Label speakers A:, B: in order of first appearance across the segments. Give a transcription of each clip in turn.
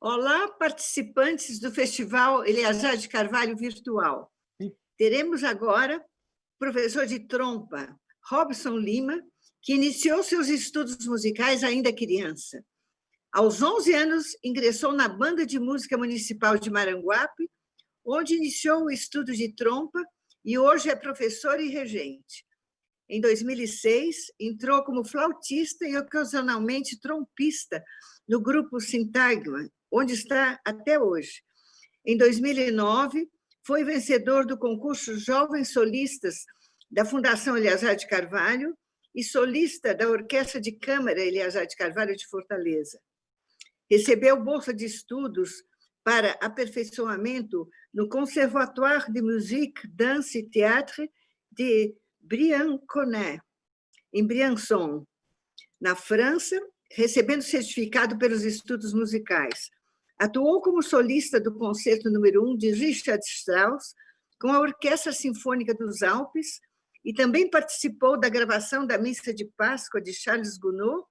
A: Olá, participantes do Festival Eleazar de Carvalho Virtual. Teremos agora o professor de trompa, Robson Lima, que iniciou seus estudos musicais ainda criança. Aos 11 anos, ingressou na Banda de Música Municipal de Maranguape, onde iniciou o estudo de trompa e hoje é professor e regente. Em 2006, entrou como flautista e ocasionalmente trompista no grupo Sintagma, onde está até hoje. Em 2009, foi vencedor do concurso Jovens Solistas da Fundação Eleazar de Carvalho e solista da Orquestra de Câmara Eleazar de Carvalho de Fortaleza. Recebeu bolsa de estudos para aperfeiçoamento no Conservatoire de Musique, Danse et Théâtre de Briançonnet, em Briançon, na França, recebendo certificado pelos estudos musicais. Atuou como solista do Concerto número 1 de Richard Strauss, com a Orquestra Sinfônica dos Alpes, e também participou da gravação da Missa de Páscoa de Charles Gounod,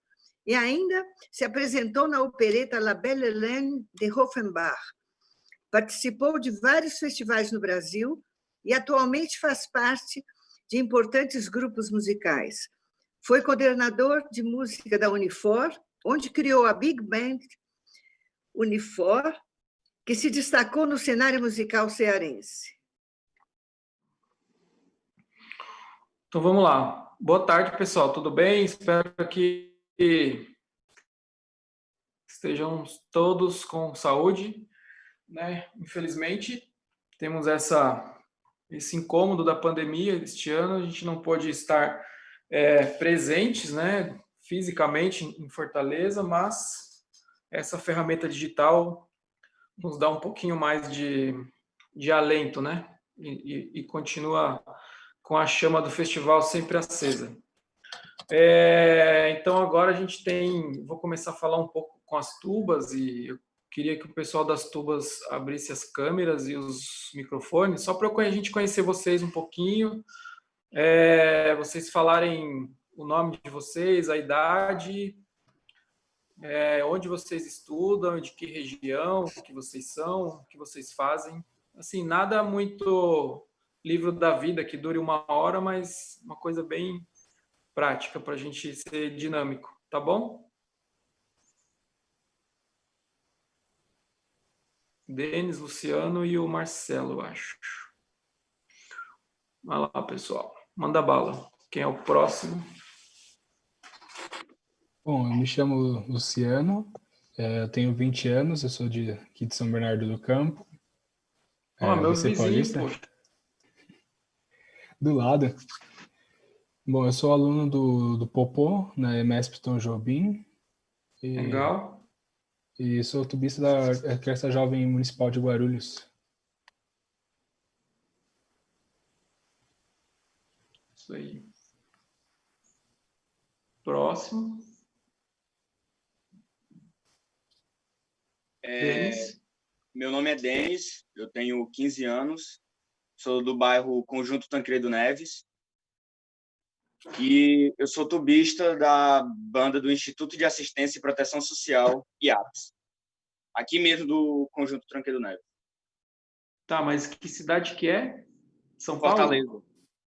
A: e ainda se apresentou na opereta La Belle Hélène de Offenbach. Participou de vários festivais no Brasil e atualmente faz parte de importantes grupos musicais. Foi coordenador de música da Unifor, onde criou a Big Band Unifor, que se destacou no cenário musical cearense.
B: Então vamos lá. Boa tarde, pessoal. Tudo bem? Espero que estejam todos com saúde, né? Infelizmente, temos esse incômodo da pandemia este ano. A gente não pôde estar presentes, né, fisicamente em Fortaleza, mas essa ferramenta digital nos dá um pouquinho mais de alento, né? E continua com a chama do festival sempre acesa. Então agora a gente vou começar a falar um pouco com as tubas e eu queria que o pessoal das tubas abrisse as câmeras e os microfones, só para a gente conhecer vocês um pouquinho, vocês falarem o nome de vocês, a idade, onde vocês estudam, de que região, o que vocês são, o que vocês fazem. Assim, nada muito livro da vida que dure 1 hora, mas uma coisa bem prática para a gente ser dinâmico, tá bom? Denis, Luciano e o Marcelo, eu acho. Vai lá, pessoal. Manda bala. Quem é o próximo?
C: Bom, eu me chamo Luciano, eu tenho 20 anos, eu sou aqui de São Bernardo do Campo.
B: Meu
C: você
B: vizinho,
C: paulista?
B: Poxa.
C: Do lado. Bom, eu sou aluno do Popô, na EMESP Tom Jobim.
B: Legal.
C: E sou tubista da Orquestra Jovem Municipal de Guarulhos.
B: Isso aí. Próximo. Denis.
D: Meu nome é Denis, eu tenho 15 anos, sou do bairro Conjunto Tancredo Neves e eu sou tubista da banda do Instituto de Assistência e Proteção Social, IAPS, aqui mesmo do Conjunto Tancredo Neves.
B: Tá, mas que cidade que é? São
D: Fortaleza.
B: Paulo?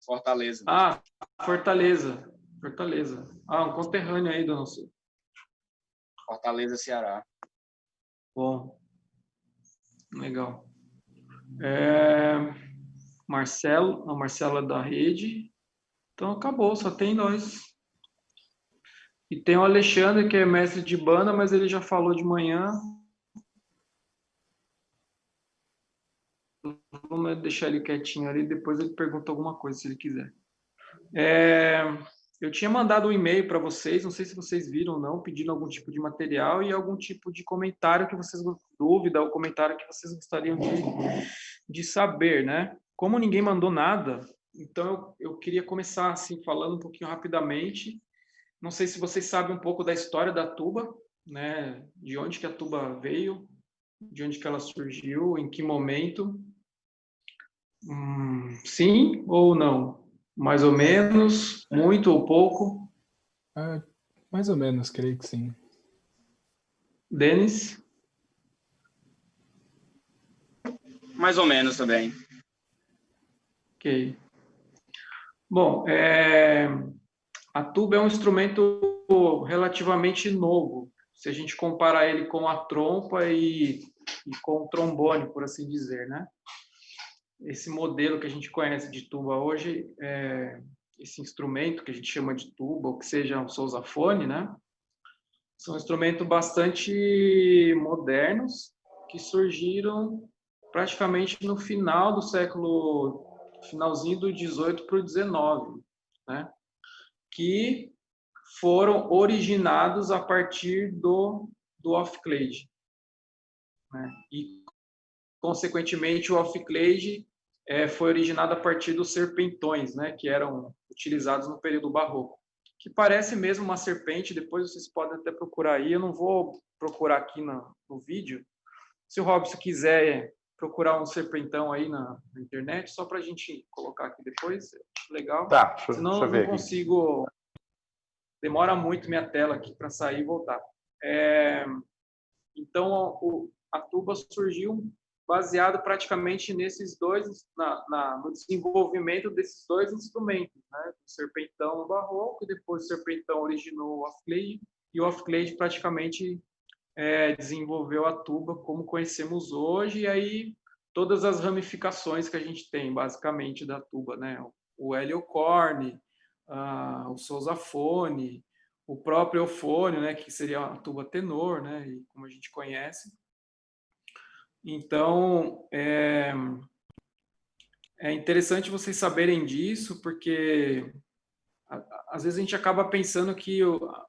D: Fortaleza.
B: Ah, Fortaleza. Fortaleza. Ah, um conterrâneo aí do nosso.
D: Fortaleza, Ceará.
B: Bom. Legal. Marcelo é da rede. Então acabou, só tem nós. E tem o Alexandre, que é mestre de banda, mas ele já falou de manhã. Vamos deixar ele quietinho ali, depois ele pergunta alguma coisa, se ele quiser. Eu tinha mandado um e-mail para vocês, não sei se vocês viram ou não, pedindo algum tipo de material e algum tipo de comentário que vocês, dúvida ou comentário que vocês gostariam de saber, né? Como ninguém mandou nada, então eu queria começar assim, falando um pouquinho rapidamente. Não sei se vocês sabem um pouco da história da tuba, né? De onde que a tuba veio, de onde que ela surgiu, em que momento. Sim ou não? Mais ou menos, muito ou pouco?
C: Mais ou menos, creio que sim.
B: Denis?
D: Mais ou menos também.
B: Ok. Bom, a tuba é um instrumento relativamente novo, se a gente comparar ele com a trompa e com o trombone, por assim dizer, né? Esse modelo que a gente conhece de tuba hoje, esse instrumento que a gente chama de tuba, ou que seja um sousafone, né? São instrumentos bastante modernos que surgiram praticamente no final do finalzinho do 18 para o 19, né? Que foram originados a partir do off-clade, né? E, consequentemente, o off-clade foi originado a partir dos serpentões, né? Que eram utilizados no período barroco, que parece mesmo uma serpente. Depois vocês podem até procurar aí, eu não vou procurar aqui no vídeo. Se o Robson quiser procurar um serpentão aí na internet, só para a gente colocar aqui depois, legal.
E: Tá,
B: senão
E: deixa eu
B: eu
E: ver
B: não
E: aqui.
B: consigo, demora muito minha tela aqui para sair e voltar. Então, a tuba surgiu baseado praticamente nesses dois, no desenvolvimento desses dois instrumentos, né? O serpentão no barroco, e depois o serpentão originou o off-clade, e o off-clade praticamente desenvolveu a tuba como conhecemos hoje, e aí todas as ramificações que a gente tem, basicamente, da tuba, né? O heliocorne, o sousafone, o próprio eufônio, né? Que seria a tuba tenor, né? E como a gente conhece. Então, é interessante vocês saberem disso, porque às vezes a gente acaba pensando que o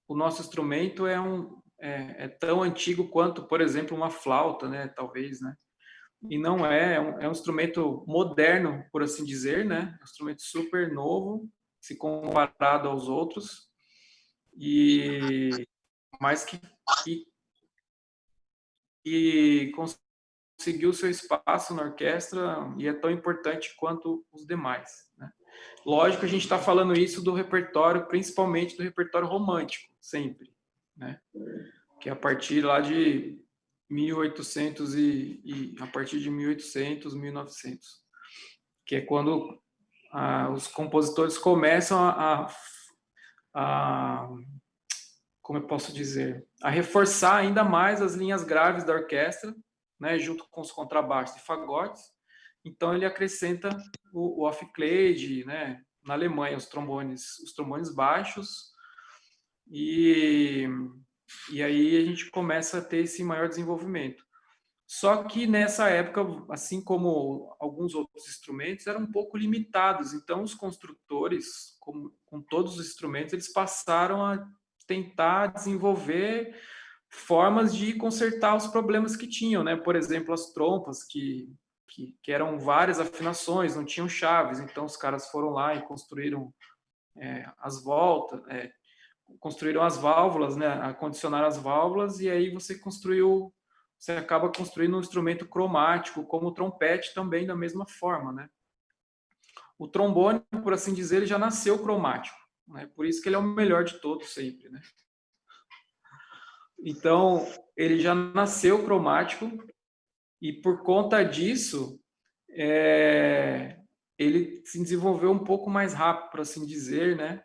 B: nosso instrumento é tão antigo quanto, por exemplo, uma flauta, né? Talvez, né? E não é um instrumento moderno, por assim dizer, né? É um instrumento super novo, se comparado aos outros, mas que conseguiu seu espaço na orquestra e é tão importante quanto os demais, né? Lógico, a gente está falando isso do repertório, principalmente do repertório romântico, sempre, né? Que é a partir lá de 1800 a partir de 1800, 1900, que é quando os compositores começam como eu posso dizer, a reforçar ainda mais as linhas graves da orquestra, né, junto com os contrabaixos e fagotes. Então ele acrescenta o off-clade, né? Na Alemanha os trombones baixos, e aí a gente começa a ter esse maior desenvolvimento. Só que nessa época, assim como alguns outros instrumentos, eram um pouco limitados. Então os construtores, com todos os instrumentos, eles passaram a tentar desenvolver formas de consertar os problemas que tinham, né? Por exemplo, as trompas, que eram várias afinações, não tinham chaves, então os caras foram lá e construíram as voltas, construíram as válvulas, né? Acondicionaram as válvulas, e aí você acaba construindo um instrumento cromático, como o trompete também, da mesma forma, né? O trombone, por assim dizer, ele já nasceu cromático, né? Por isso que ele é o melhor de todos sempre, né? Então, ele já nasceu cromático, e por conta disso, ele se desenvolveu um pouco mais rápido, por assim dizer, né?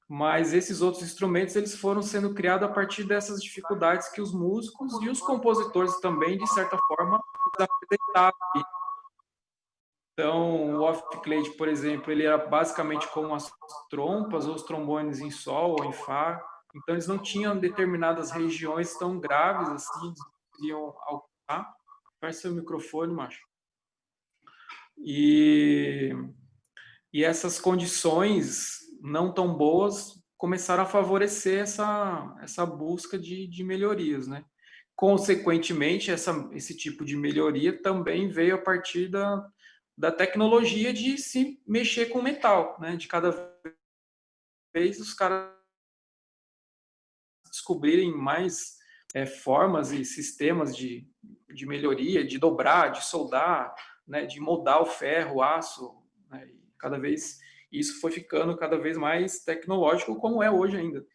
B: Mas esses outros instrumentos, eles foram sendo criados a partir dessas dificuldades que os músicos e os compositores também, de certa forma, apresentavam. Então, o off-clade, por exemplo, ele era basicamente como as trompas ou os trombones em sol ou em fá. Então, eles não tinham determinadas regiões tão graves assim, iam alcançar. Fecha seu microfone, macho. E essas condições não tão boas começaram a favorecer essa busca de melhorias, né? Consequentemente, esse tipo de melhoria também veio a partir da tecnologia de se mexer com metal, né? De cada vez os caras descobrirem mais formas e sistemas de melhoria, de dobrar, de soldar, né? De moldar o ferro, o aço, né? E cada vez isso foi ficando cada vez mais tecnológico, como é hoje ainda.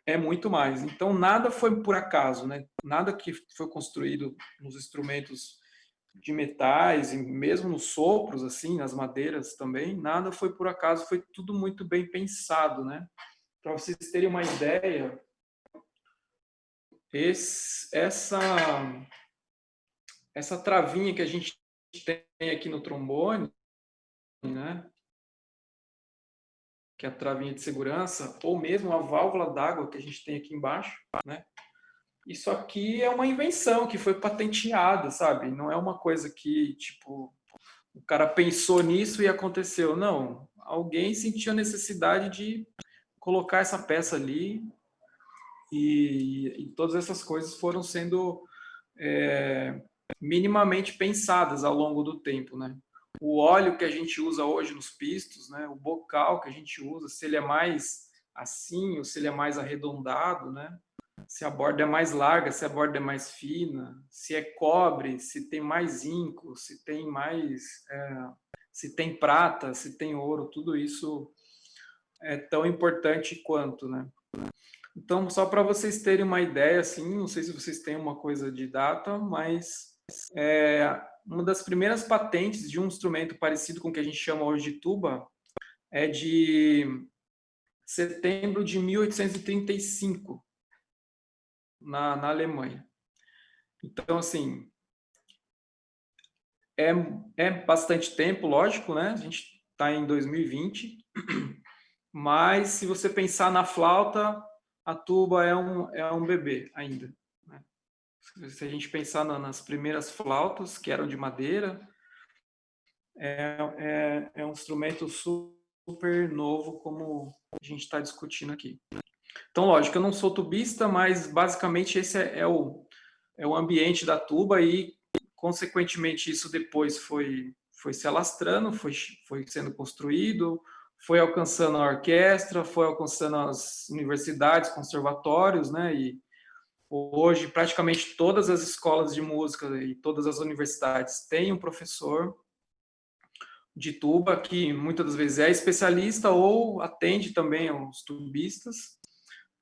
B: É muito mais. Então, nada foi por acaso, né? Nada que foi construído nos instrumentos de metais, e mesmo nos sopros, assim, nas madeiras também, nada foi por acaso, foi tudo muito bem pensado, né? Para vocês terem uma ideia, essa travinha que a gente tem aqui no trombone, né? Que é a travinha de segurança, ou mesmo a válvula d'água que a gente tem aqui embaixo, né? Isso aqui é uma invenção que foi patenteada, sabe? Não é uma coisa que, tipo, o cara pensou nisso e aconteceu. Não, alguém sentiu a necessidade de colocar essa peça ali e todas essas coisas foram sendo minimamente pensadas ao longo do tempo, né? O óleo que a gente usa hoje nos pistos, né? O bocal que a gente usa, se ele é mais assim ou se ele é mais arredondado, né? Se a borda é mais larga, se a borda é mais fina, se é cobre, se tem mais zinco, se tem mais, se tem prata, se tem ouro, tudo isso é tão importante quanto, né? Então, só para vocês terem uma ideia, assim, não sei se vocês têm uma coisa de data, mas uma das primeiras patentes de um instrumento parecido com o que a gente chama hoje de tuba é de setembro de 1835, na Alemanha. Então, assim, é bastante tempo, lógico, né? A gente está em 2020, mas se você pensar na flauta, a tuba é um bebê ainda, né? Se a gente pensar nas primeiras flautas, que eram de madeira, é um instrumento super novo, como a gente está discutindo aqui. Então, lógico, eu não sou tubista, mas basicamente esse é o ambiente da tuba e, consequentemente, isso depois foi se alastrando, foi sendo construído, foi alcançando a orquestra, foi alcançando as universidades, conservatórios, né? E hoje praticamente todas as escolas de música e todas as universidades têm um professor de tuba que muitas das vezes é especialista ou atende também aos tubistas,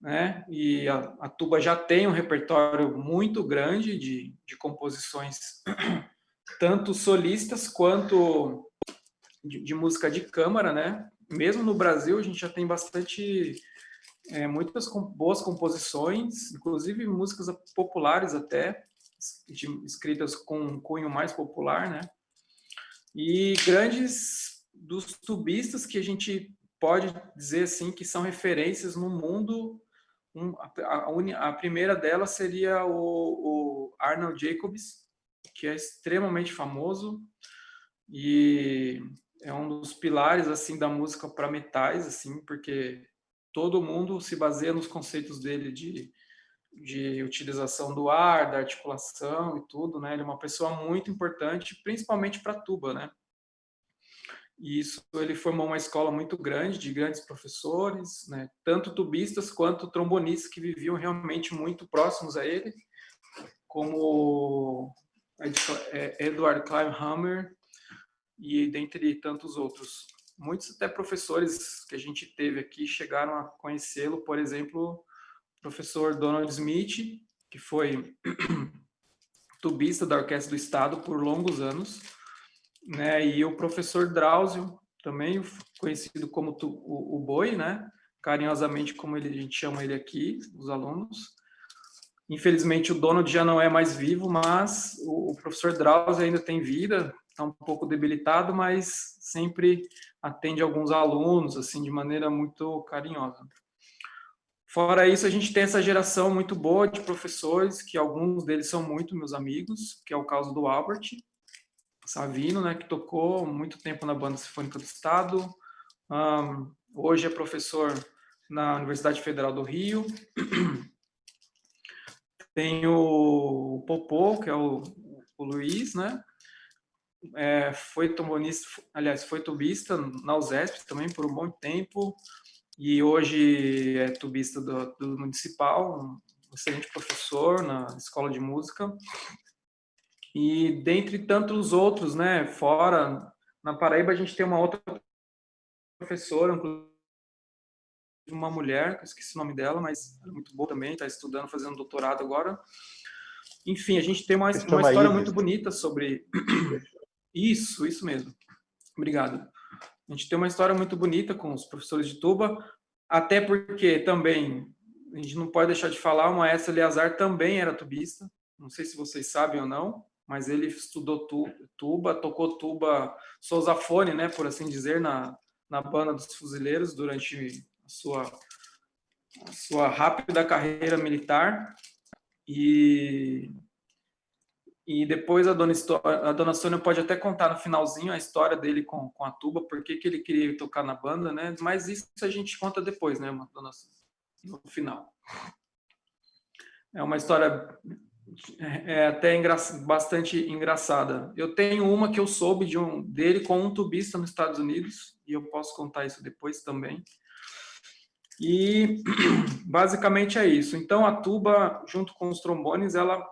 B: né? E a tuba já tem um repertório muito grande de composições, tanto solistas quanto de música de câmara, né? Mesmo no Brasil, a gente já tem muitas boas composições, inclusive músicas populares até, escritas com um cunho mais popular, né? E grandes dos tubistas que a gente pode dizer assim que são referências no mundo. A primeira delas seria o Arnold Jacobs, que é extremamente famoso e é um dos pilares assim da música para metais, assim, porque todo mundo se baseia nos conceitos dele de utilização do ar, da articulação e tudo, né? Ele é uma pessoa muito importante, principalmente para tuba, né? E isso, ele formou uma escola muito grande, de grandes professores, né? Tanto tubistas quanto trombonistas que viviam realmente muito próximos a ele, como Edward Kleinhammer e dentre tantos outros. Muitos até professores que a gente teve aqui chegaram a conhecê-lo, por exemplo, o professor Donald Smith, que foi tubista da Orquestra do Estado por longos anos, né? E o professor Drauzio, também conhecido como o Boi, né? Carinhosamente como a gente chama ele aqui, os alunos. Infelizmente o Donald já não é mais vivo, mas o professor Drauzio ainda tem vida, está um pouco debilitado, mas sempre atende alguns alunos assim de maneira muito carinhosa. Fora isso, a gente tem essa geração muito boa de professores, que alguns deles são muito meus amigos, que é o caso do Albert Savino, né, que tocou muito tempo na Banda Sinfônica do Estado. Hoje é professor na Universidade Federal do Rio. Tem o Popô, que é o Luiz, né? Foi trombonista, aliás, foi tubista na USESP também por um bom tempo e hoje é tubista do Municipal, um excelente professor na Escola de Música. E dentre tantos outros, né, fora, na Paraíba a gente tem uma outra professora, uma mulher, que eu esqueci o nome dela, mas é muito boa também, está estudando, fazendo doutorado agora, Enfim, a gente tem uma história muito bonita sobre... Isso mesmo. Obrigado. A gente tem uma história muito bonita com os professores de tuba, até porque também, a gente não pode deixar de falar, o maestro Eleazar também era tubista, não sei se vocês sabem ou não, mas ele estudou tuba, tocou tuba sousafone, né, por assim dizer, na banda dos fuzileiros durante a sua rápida carreira militar. E depois a dona Sônia pode até contar no finalzinho a história dele com a tuba, por que ele queria tocar na banda, né? Mas isso a gente conta depois, né, dona Sônia, no final. É uma história até bastante engraçada. Eu tenho uma que eu soube dele com um tubista nos Estados Unidos, e eu posso contar isso depois também. E basicamente é isso. Então a tuba, junto com os trombones, ela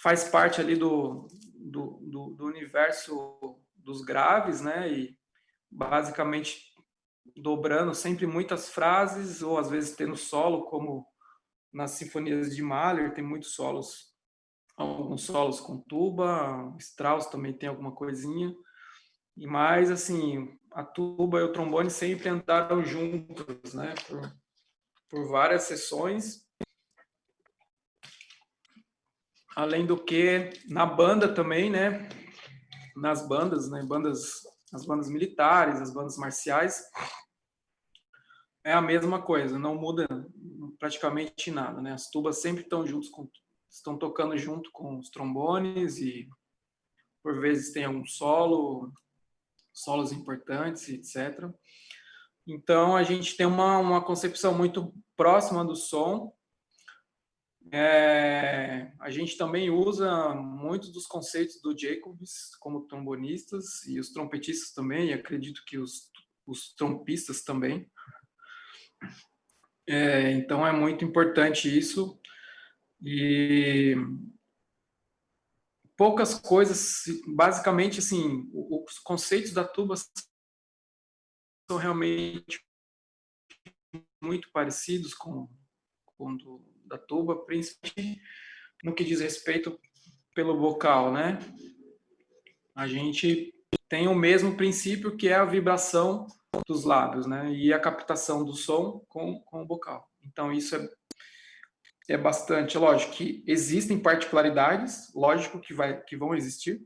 B: faz parte ali do universo dos graves, né? E basicamente dobrando sempre muitas frases, ou às vezes tendo solo, como nas sinfonias de Mahler, tem muitos solos, alguns solos com tuba, Strauss também tem alguma coisinha. E mais, assim, a tuba e o trombone sempre andaram juntos, né? Por várias sessões. Além do que, na banda também, né? Nas bandas, né? As bandas militares, as bandas marciais, é a mesma coisa, não muda praticamente nada, né? As tubas sempre estão tocando junto com os trombones e por vezes tem algum solos importantes, etc. Então a gente tem uma concepção muito próxima do som. A gente também usa muitos dos conceitos do Jacobs como trombonistas e os trompetistas também, e acredito que os trompistas também. Então é muito importante isso. E poucas coisas, basicamente, assim, os conceitos da tuba são realmente muito parecidos com da tuba, principalmente no que diz respeito pelo vocal, né? A gente tem o mesmo princípio, que é a vibração dos lábios, né? E a captação do som com o vocal. Então isso é bastante, lógico que existem particularidades, lógico que vão existir,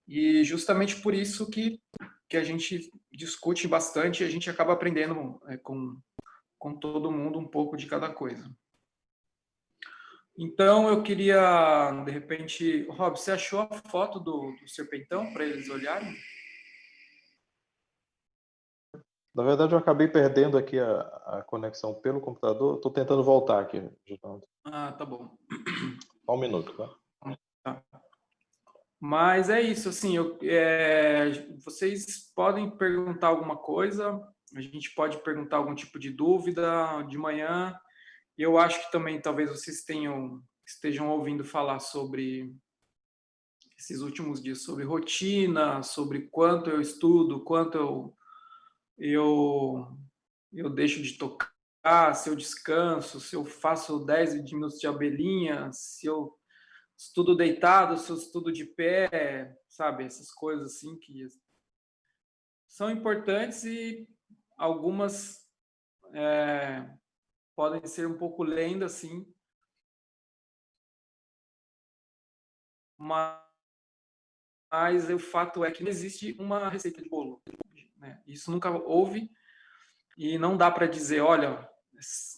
B: e justamente por isso que a gente discute bastante e a gente acaba aprendendo com todo mundo um pouco de cada coisa. Então, eu queria, de repente... Rob, você achou a foto do serpentão para eles olharem?
E: Na verdade, eu acabei perdendo aqui a conexão pelo computador. Estou tentando voltar aqui, Gilberto.
B: Ah, tá bom.
E: Só um minuto, tá?
B: Tá. Mas é isso, assim, vocês podem perguntar alguma coisa, a gente pode perguntar algum tipo de dúvida de manhã. Eu acho que também talvez vocês estejam ouvindo falar sobre esses últimos dias, sobre rotina, sobre quanto eu estudo, quanto eu deixo de tocar, se eu descanso, se eu faço 10 minutos de abelhinha, se eu estudo deitado, se eu estudo de pé, sabe? Essas coisas assim que são importantes e algumas podem ser um pouco lenda, assim, mas o fato é que não existe uma receita de bolo, né? Isso nunca houve e não dá para dizer, olha,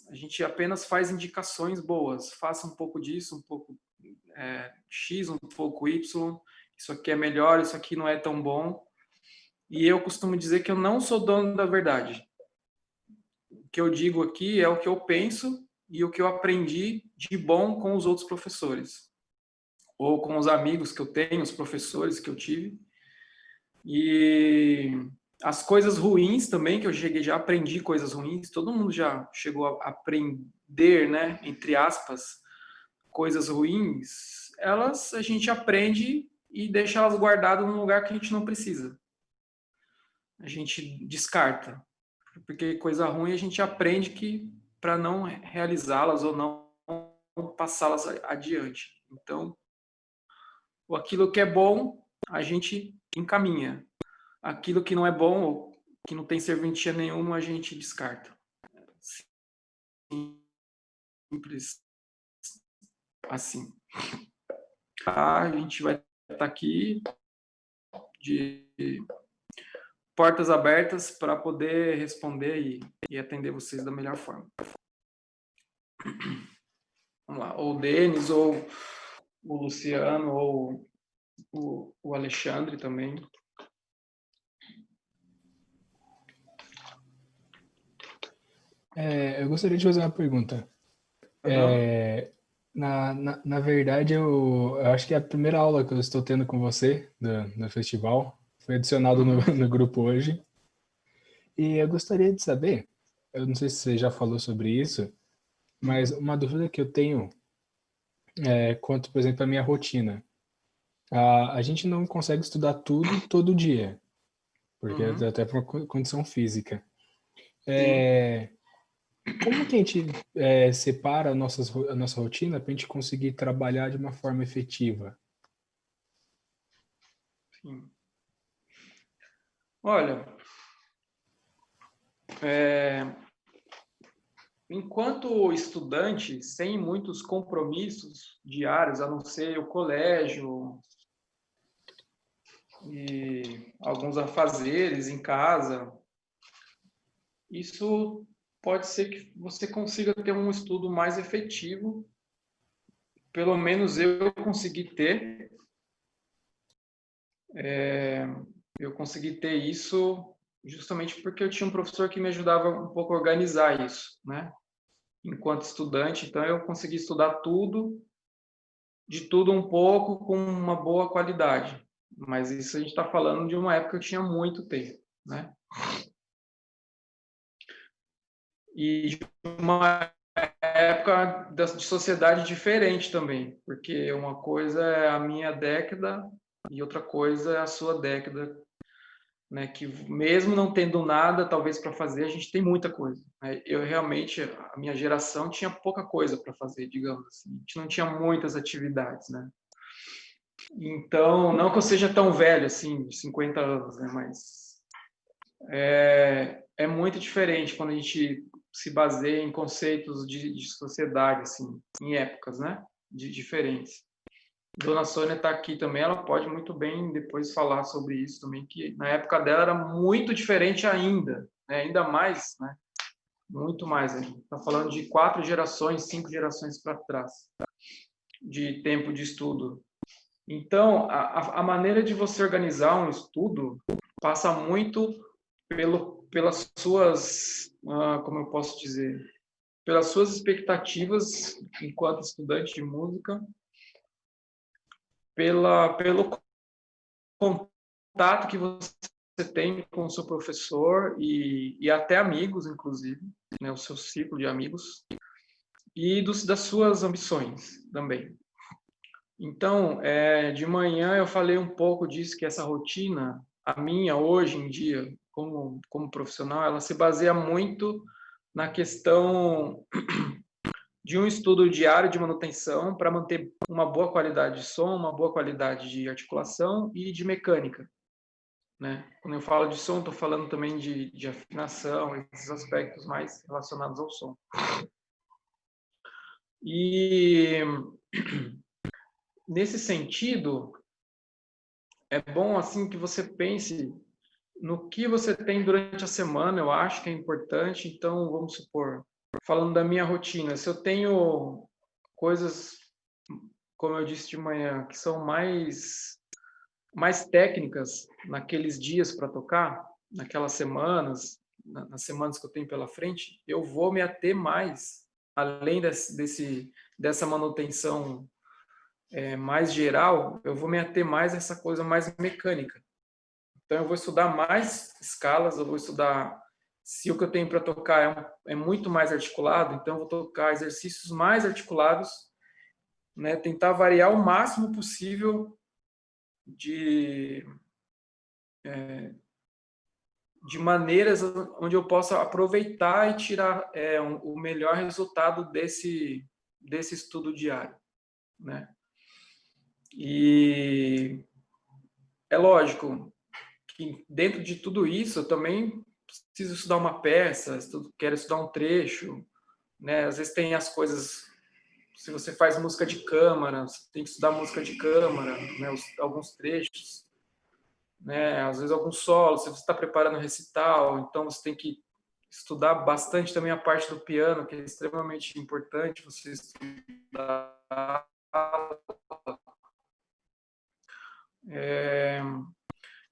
B: a gente apenas faz indicações boas, faça um pouco disso, um pouco X, um pouco Y, isso aqui é melhor, isso aqui não é tão bom. E eu costumo dizer que eu não sou dono da verdade. O que eu digo aqui é o que eu penso e o que eu aprendi de bom com os outros professores, ou com os amigos que eu tenho, os professores que eu tive. E as coisas ruins também, que eu já aprendi coisas ruins, todo mundo já chegou a aprender, né, entre aspas, coisas ruins, a gente aprende e deixa elas guardadas num lugar que a gente não precisa. A gente descarta. Porque coisa ruim a gente aprende que para não realizá-las ou não passá-las adiante. Então, aquilo que é bom, a gente encaminha. Aquilo que não é bom, ou que não tem serventia nenhuma, a gente descarta. Simples assim. A gente vai estar aqui de portas abertas para poder responder e atender vocês da melhor forma. Vamos lá. Ou o Denis, ou o Luciano, ou o Alexandre também.
C: Eu gostaria de fazer uma pergunta. Na verdade, eu acho que é a primeira aula que eu estou tendo com você do festival. Foi adicionado no grupo hoje. E eu gostaria de saber, eu não sei se você já falou sobre isso, mas uma dúvida que eu tenho é quanto, por exemplo, à minha rotina. A gente não consegue estudar tudo todo dia, porque até por uma condição física. Como que a gente separa a nossa rotina para a gente conseguir trabalhar de uma forma efetiva?
B: Sim. Olha, enquanto estudante, sem muitos compromissos diários, a não ser o colégio e alguns afazeres em casa, isso pode ser que você consiga ter um estudo mais efetivo. Pelo menos eu consegui ter. Eu consegui ter isso justamente porque eu tinha um professor que me ajudava um pouco a organizar isso, né? Enquanto estudante, então eu consegui estudar tudo, de tudo um pouco, com uma boa qualidade. Mas isso a gente está falando de uma época que eu tinha muito tempo, né? E de uma época de sociedade diferente também, porque uma coisa é a minha década e outra coisa é a sua década, né? Que mesmo não tendo nada, talvez, para fazer, a gente tem muita coisa, né? Eu realmente, a minha geração tinha pouca coisa para fazer, digamos assim. A gente não tinha muitas atividades, né? Então, não que eu seja tão velho, assim, de 50 anos, né? Mas é muito diferente quando a gente se baseia em conceitos de sociedade, assim, em épocas, né? Diferentes. Dona Sônia está aqui também, ela pode muito bem depois falar sobre isso também, que na época dela era muito diferente ainda, né? Ainda mais, né? Muito mais. A gente está falando de 4 gerações, 5 gerações para trás, de tempo de estudo. Então, a maneira de você organizar um estudo passa muito pelas suas, como eu posso dizer, pelas suas expectativas enquanto estudante de música, pelo contato que você tem com o seu professor e até amigos, inclusive, né, o seu ciclo de amigos, e das suas ambições também. Então, de manhã eu falei um pouco disso, que essa rotina, a minha hoje em dia, como profissional, ela se baseia muito na questão de um estudo diário de manutenção para manter uma boa qualidade de som, uma boa qualidade de articulação e de mecânica, né? Quando eu falo de som, estou falando também de afinação, esses aspectos mais relacionados ao som. E nesse sentido, é bom assim que você pense no que você tem durante a semana, eu acho que é importante. Então, vamos supor, falando da minha rotina, se eu tenho coisas, como eu disse de manhã, que são mais técnicas naqueles dias para tocar, naquelas semanas, nas semanas que eu tenho pela frente, eu vou me ater mais, além dessa manutenção mais geral, eu vou me ater mais a essa coisa mais mecânica. Então, eu vou estudar mais escalas, eu vou estudar se o que eu tenho para tocar é muito mais articulado, então eu vou tocar exercícios mais articulados, né? Tentar variar o máximo possível de maneiras onde eu possa aproveitar e tirar o melhor resultado desse estudo diário, né? E é lógico que dentro de tudo isso eu também preciso estudar uma peça, quero estudar um trecho, né? Às vezes tem as coisas, se você faz música de câmara, você tem que estudar música de câmara, né? Alguns trechos, né? Às vezes alguns solos, se você está preparando recital, então você tem que estudar bastante também a parte do piano, que é extremamente importante você estudar.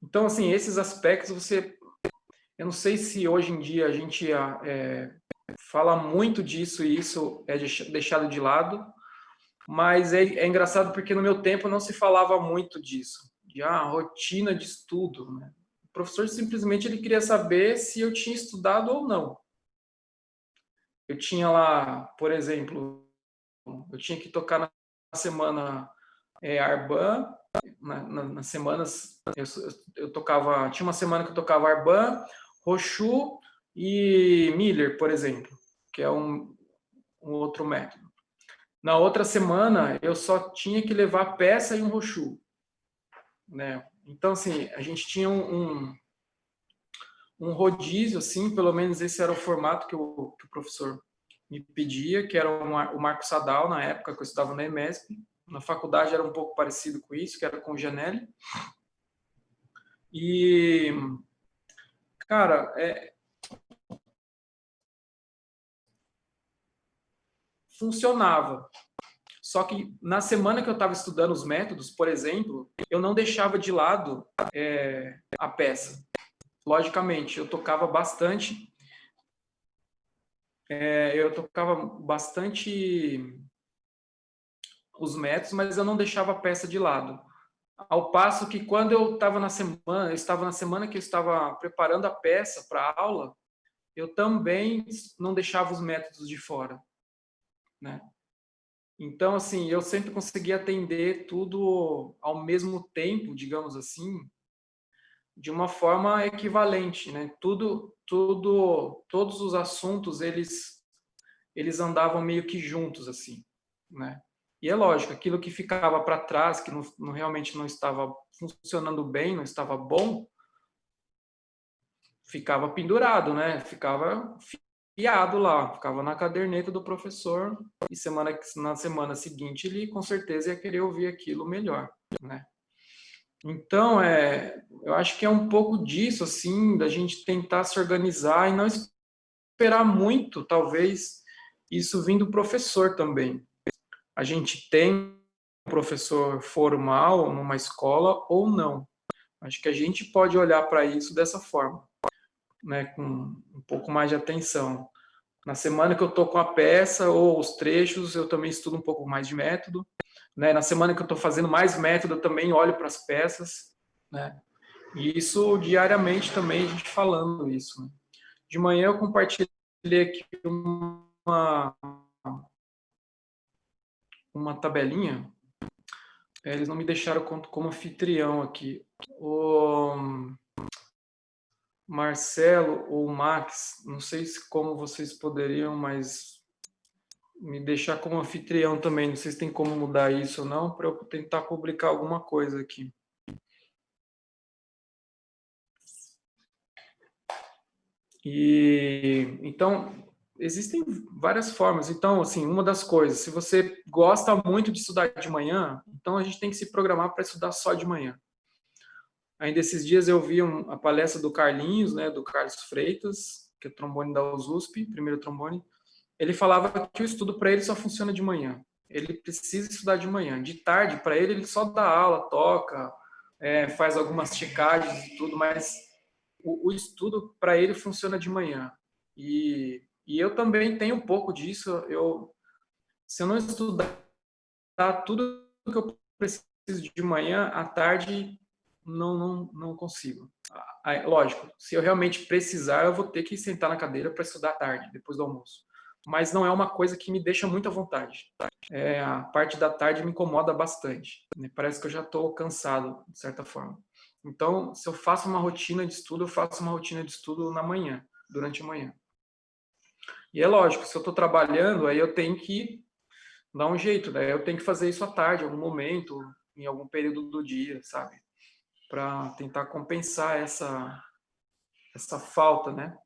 B: Então, assim, esses aspectos eu não sei se hoje em dia a gente fala muito disso e isso é deixado de lado, mas é engraçado porque no meu tempo não se falava muito disso, de rotina de estudo, né? O professor simplesmente ele queria saber se eu tinha estudado ou não. Eu tinha lá, por exemplo, eu tinha que tocar na semana Arban, nas semanas eu tocava, tinha uma semana que eu tocava Arban, Rochu e Miller, por exemplo, que é um outro método. Na outra semana eu só tinha que levar peça e um Rochu, né? Então assim, a gente tinha um rodízio, assim, pelo menos esse era o formato que o professor me pedia, que era o Marco Sadal, na época que eu estudava na EMESP. Na faculdade era um pouco parecido com isso, que era com o Janelli. E, cara, funcionava. Só que na semana que eu estava estudando os métodos, por exemplo, eu não deixava de lado a peça. Logicamente, eu tocava bastante os métodos, mas eu não deixava a peça de lado. Ao passo que quando eu estava na semana que eu estava preparando a peça para a aula, eu também não deixava os métodos de fora, né? Então, assim, eu sempre conseguia atender tudo ao mesmo tempo, digamos assim, de uma forma equivalente, né? Todos os assuntos, eles andavam meio que juntos, assim, né? E é lógico, aquilo que ficava para trás, que realmente não estava funcionando bem, não estava bom, ficava pendurado, né? Ficava fiado lá, ficava na caderneta do professor e na semana seguinte ele com certeza ia querer ouvir aquilo melhor, né? Então, eu acho que é um pouco disso, assim, da gente tentar se organizar e não esperar muito, talvez, isso vindo do professor também. A gente tem um professor formal numa escola ou não. Acho que a gente pode olhar para isso dessa forma, né, com um pouco mais de atenção. Na semana que eu estou com a peça ou os trechos, eu também estudo um pouco mais de método, né? Na semana que eu estou fazendo mais método, eu também olho para as peças, né? E isso diariamente também a gente falando isso, né? De manhã eu compartilhei aqui uma tabelinha. Eles não me deixaram como anfitrião aqui. O Marcelo ou o Max, não sei como vocês poderiam, mas me deixar como anfitrião também. Não sei se tem como mudar isso ou não, para eu tentar publicar alguma coisa aqui. E então existem várias formas. Então, assim, uma das coisas, se você gosta muito de estudar de manhã, então a gente tem que se programar para estudar só de manhã. Ainda esses dias eu vi a palestra do Carlinhos, né, do Carlos Freitas, que é trombone da USP, primeiro trombone. Ele falava que o estudo para ele só funciona de manhã. Ele precisa estudar de manhã. De tarde, para ele só dá aula, toca, faz algumas checagens e tudo, mas o estudo para ele funciona de manhã. E eu também tenho um pouco disso. Se eu não estudar tudo que eu preciso de manhã, à tarde não consigo. Lógico, se eu realmente precisar, eu vou ter que sentar na cadeira para estudar à tarde, depois do almoço. Mas não é uma coisa que me deixa muito à vontade. A parte da tarde me incomoda bastante. Parece que eu já estou cansado, de certa forma. Então, se eu faço uma rotina de estudo, eu faço uma rotina de estudo na manhã, durante a manhã. E é lógico, se eu estou trabalhando, aí eu tenho que dá um jeito, né? Eu tenho que fazer isso à tarde, em algum momento, em algum período do dia, sabe? Para tentar compensar essa falta, né?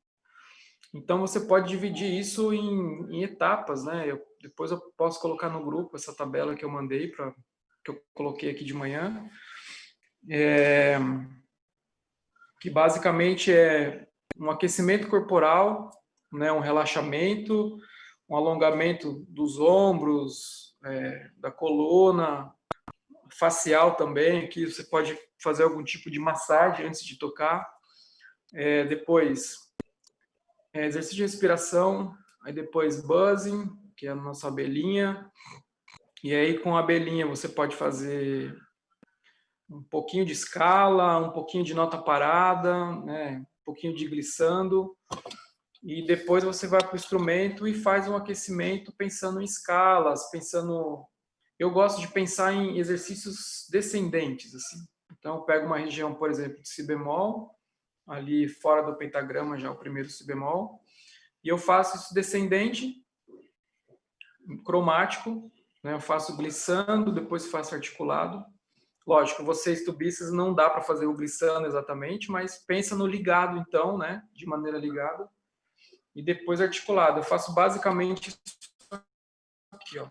B: Então, você pode dividir isso em etapas, né? Depois eu posso colocar no grupo essa tabela que eu mandei, que eu coloquei aqui de manhã, que basicamente é um aquecimento corporal, né? Um relaxamento, um alongamento dos ombros, da coluna, facial também, que você pode fazer algum tipo de massagem antes de tocar. Depois, exercício de respiração, aí depois buzzing, que é a nossa abelhinha. E aí com a abelhinha você pode fazer um pouquinho de escala, um pouquinho de nota parada, né? Um pouquinho de glissando. E depois você vai para o instrumento e faz um aquecimento pensando em escalas, Eu gosto de pensar em exercícios descendentes, assim. Então, eu pego uma região, por exemplo, de si bemol, ali fora do pentagrama, já o primeiro si bemol, e eu faço isso descendente, cromático, né? Eu faço glissando, depois faço articulado. Lógico, vocês tubistas não dá para fazer o glissando exatamente, mas pensa no ligado, então, né? De maneira ligada. E depois articulado. Eu faço basicamente isso aqui, ó.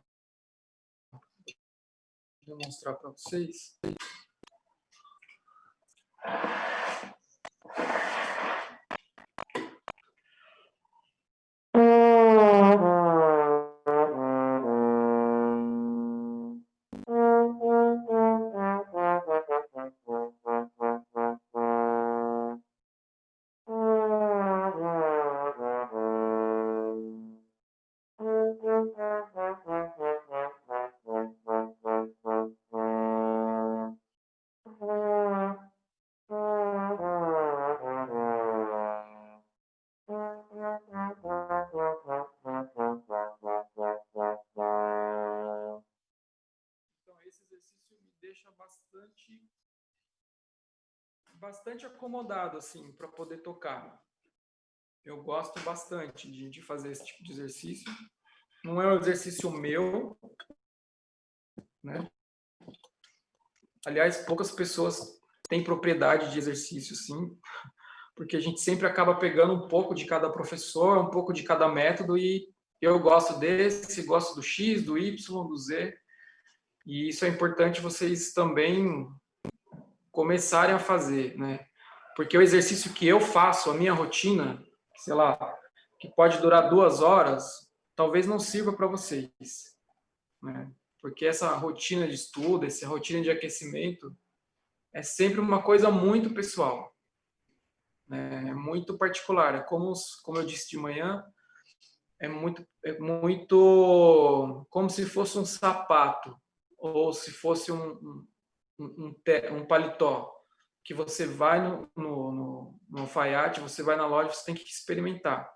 B: Vou mostrar para vocês. Deixa bastante acomodado, assim, para poder tocar. Eu gosto bastante de fazer esse tipo de exercício. Não é um exercício meu, né? Aliás, poucas pessoas têm propriedade de exercício, sim, porque a gente sempre acaba pegando um pouco de cada professor, um pouco de cada método, e eu gosto desse, gosto do X, do Y, do Z. E isso é importante vocês também começarem a fazer, né? Porque o exercício que eu faço, a minha rotina, sei lá, que pode durar 2 horas, talvez não sirva para vocês, né? Porque essa rotina de estudo, essa rotina de aquecimento, é sempre uma coisa muito pessoal, né? É muito particular. É como eu disse de manhã, é muito como se fosse um sapato, ou se fosse um paletó, que você vai no alfaiate, você vai na loja, você tem que experimentar.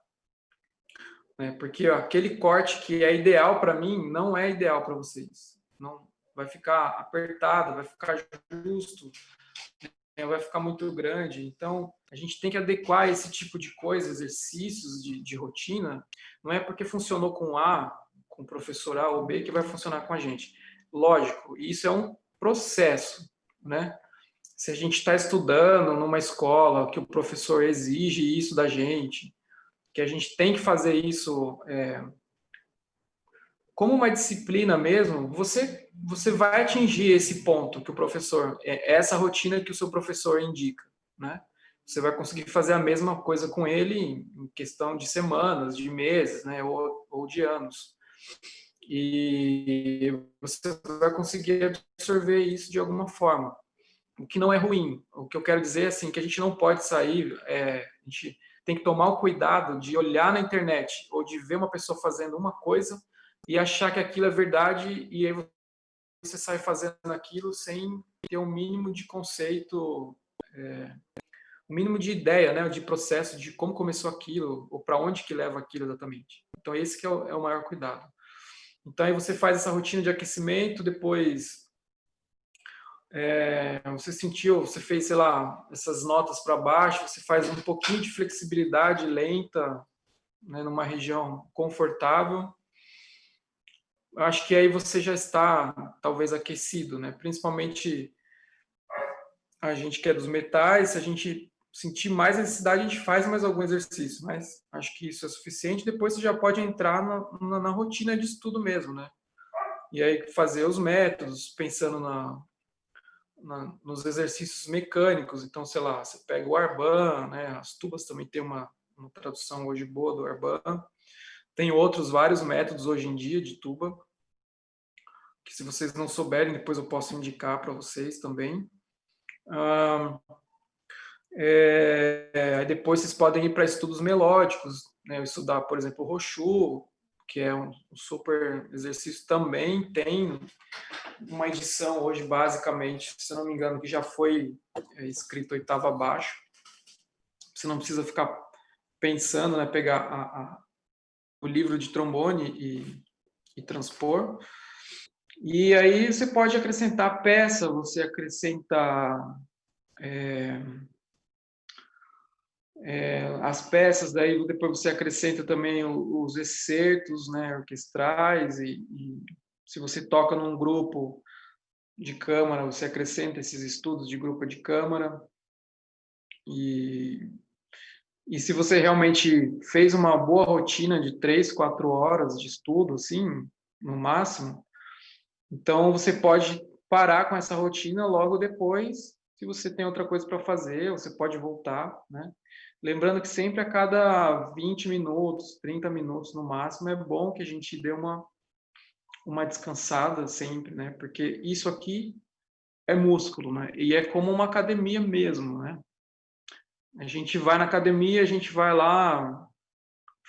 B: Né? Porque aquele corte que é ideal para mim, não é ideal para vocês. Não vai ficar apertado, vai ficar justo, vai ficar muito grande. Então, a gente tem que adequar esse tipo de coisa, exercícios de rotina. Não é porque funcionou com A, com o professor A ou B, que vai funcionar com a gente. Lógico, isso é um processo, né? Se a gente está estudando numa escola que o professor exige isso da gente, que a gente tem que fazer isso como uma disciplina mesmo, você vai atingir esse ponto que o professor, essa rotina que o seu professor indica, né? Você vai conseguir fazer a mesma coisa com ele em questão de semanas, de meses, né? Ou de anos. E você vai conseguir absorver isso de alguma forma. O que não é ruim. O que eu quero dizer é assim, que a gente não pode sair, a gente tem que tomar o cuidado de olhar na internet ou de ver uma pessoa fazendo uma coisa e achar que aquilo é verdade, e aí você sai fazendo aquilo sem ter um mínimo de conceito, um mínimo de ideia, né, de processo de como começou aquilo, ou para onde que leva aquilo exatamente. Então esse que é o maior cuidado. Então aí você faz essa rotina de aquecimento, depois você fez, sei lá, essas notas para baixo, você faz um pouquinho de flexibilidade lenta, né, numa região confortável. eu acho que aí você já está, talvez, aquecido, né? Principalmente a gente que é dos metais, se a gente sentir mais necessidade, a gente faz mais algum exercício, mas acho que isso é suficiente. Depois você já pode entrar na rotina de estudo mesmo, né? E aí fazer os métodos, pensando nos exercícios mecânicos. Então, sei lá, você pega o Arban, né? As tubas também tem uma tradução hoje boa do Arban. Tem outros vários métodos hoje em dia de tuba, que se vocês não souberem, depois eu posso indicar para vocês também. Depois vocês podem ir para estudos melódicos, né? Estudar, por exemplo, o Rochu, que é um super exercício também. Tem uma edição hoje, basicamente, se não me engano, que já foi escrito oitava abaixo. Você não precisa ficar pensando, né? Pegar o livro de trombone e transpor. E aí você pode acrescentar peça, você acrescenta as peças, daí depois você acrescenta também os excertos, né, orquestrais, e se você toca num grupo de câmara, você acrescenta esses estudos de grupo de câmara. E se você realmente fez uma boa rotina de 3, 4 horas de estudo, assim, no máximo, então você pode parar com essa rotina logo depois, se você tem outra coisa para fazer, você pode voltar, né? Lembrando que sempre a cada 20 minutos, 30 minutos no máximo, é bom que a gente dê uma descansada sempre, né? Porque isso aqui é músculo, né? E é como uma academia mesmo, né? A gente vai na academia, a gente vai lá,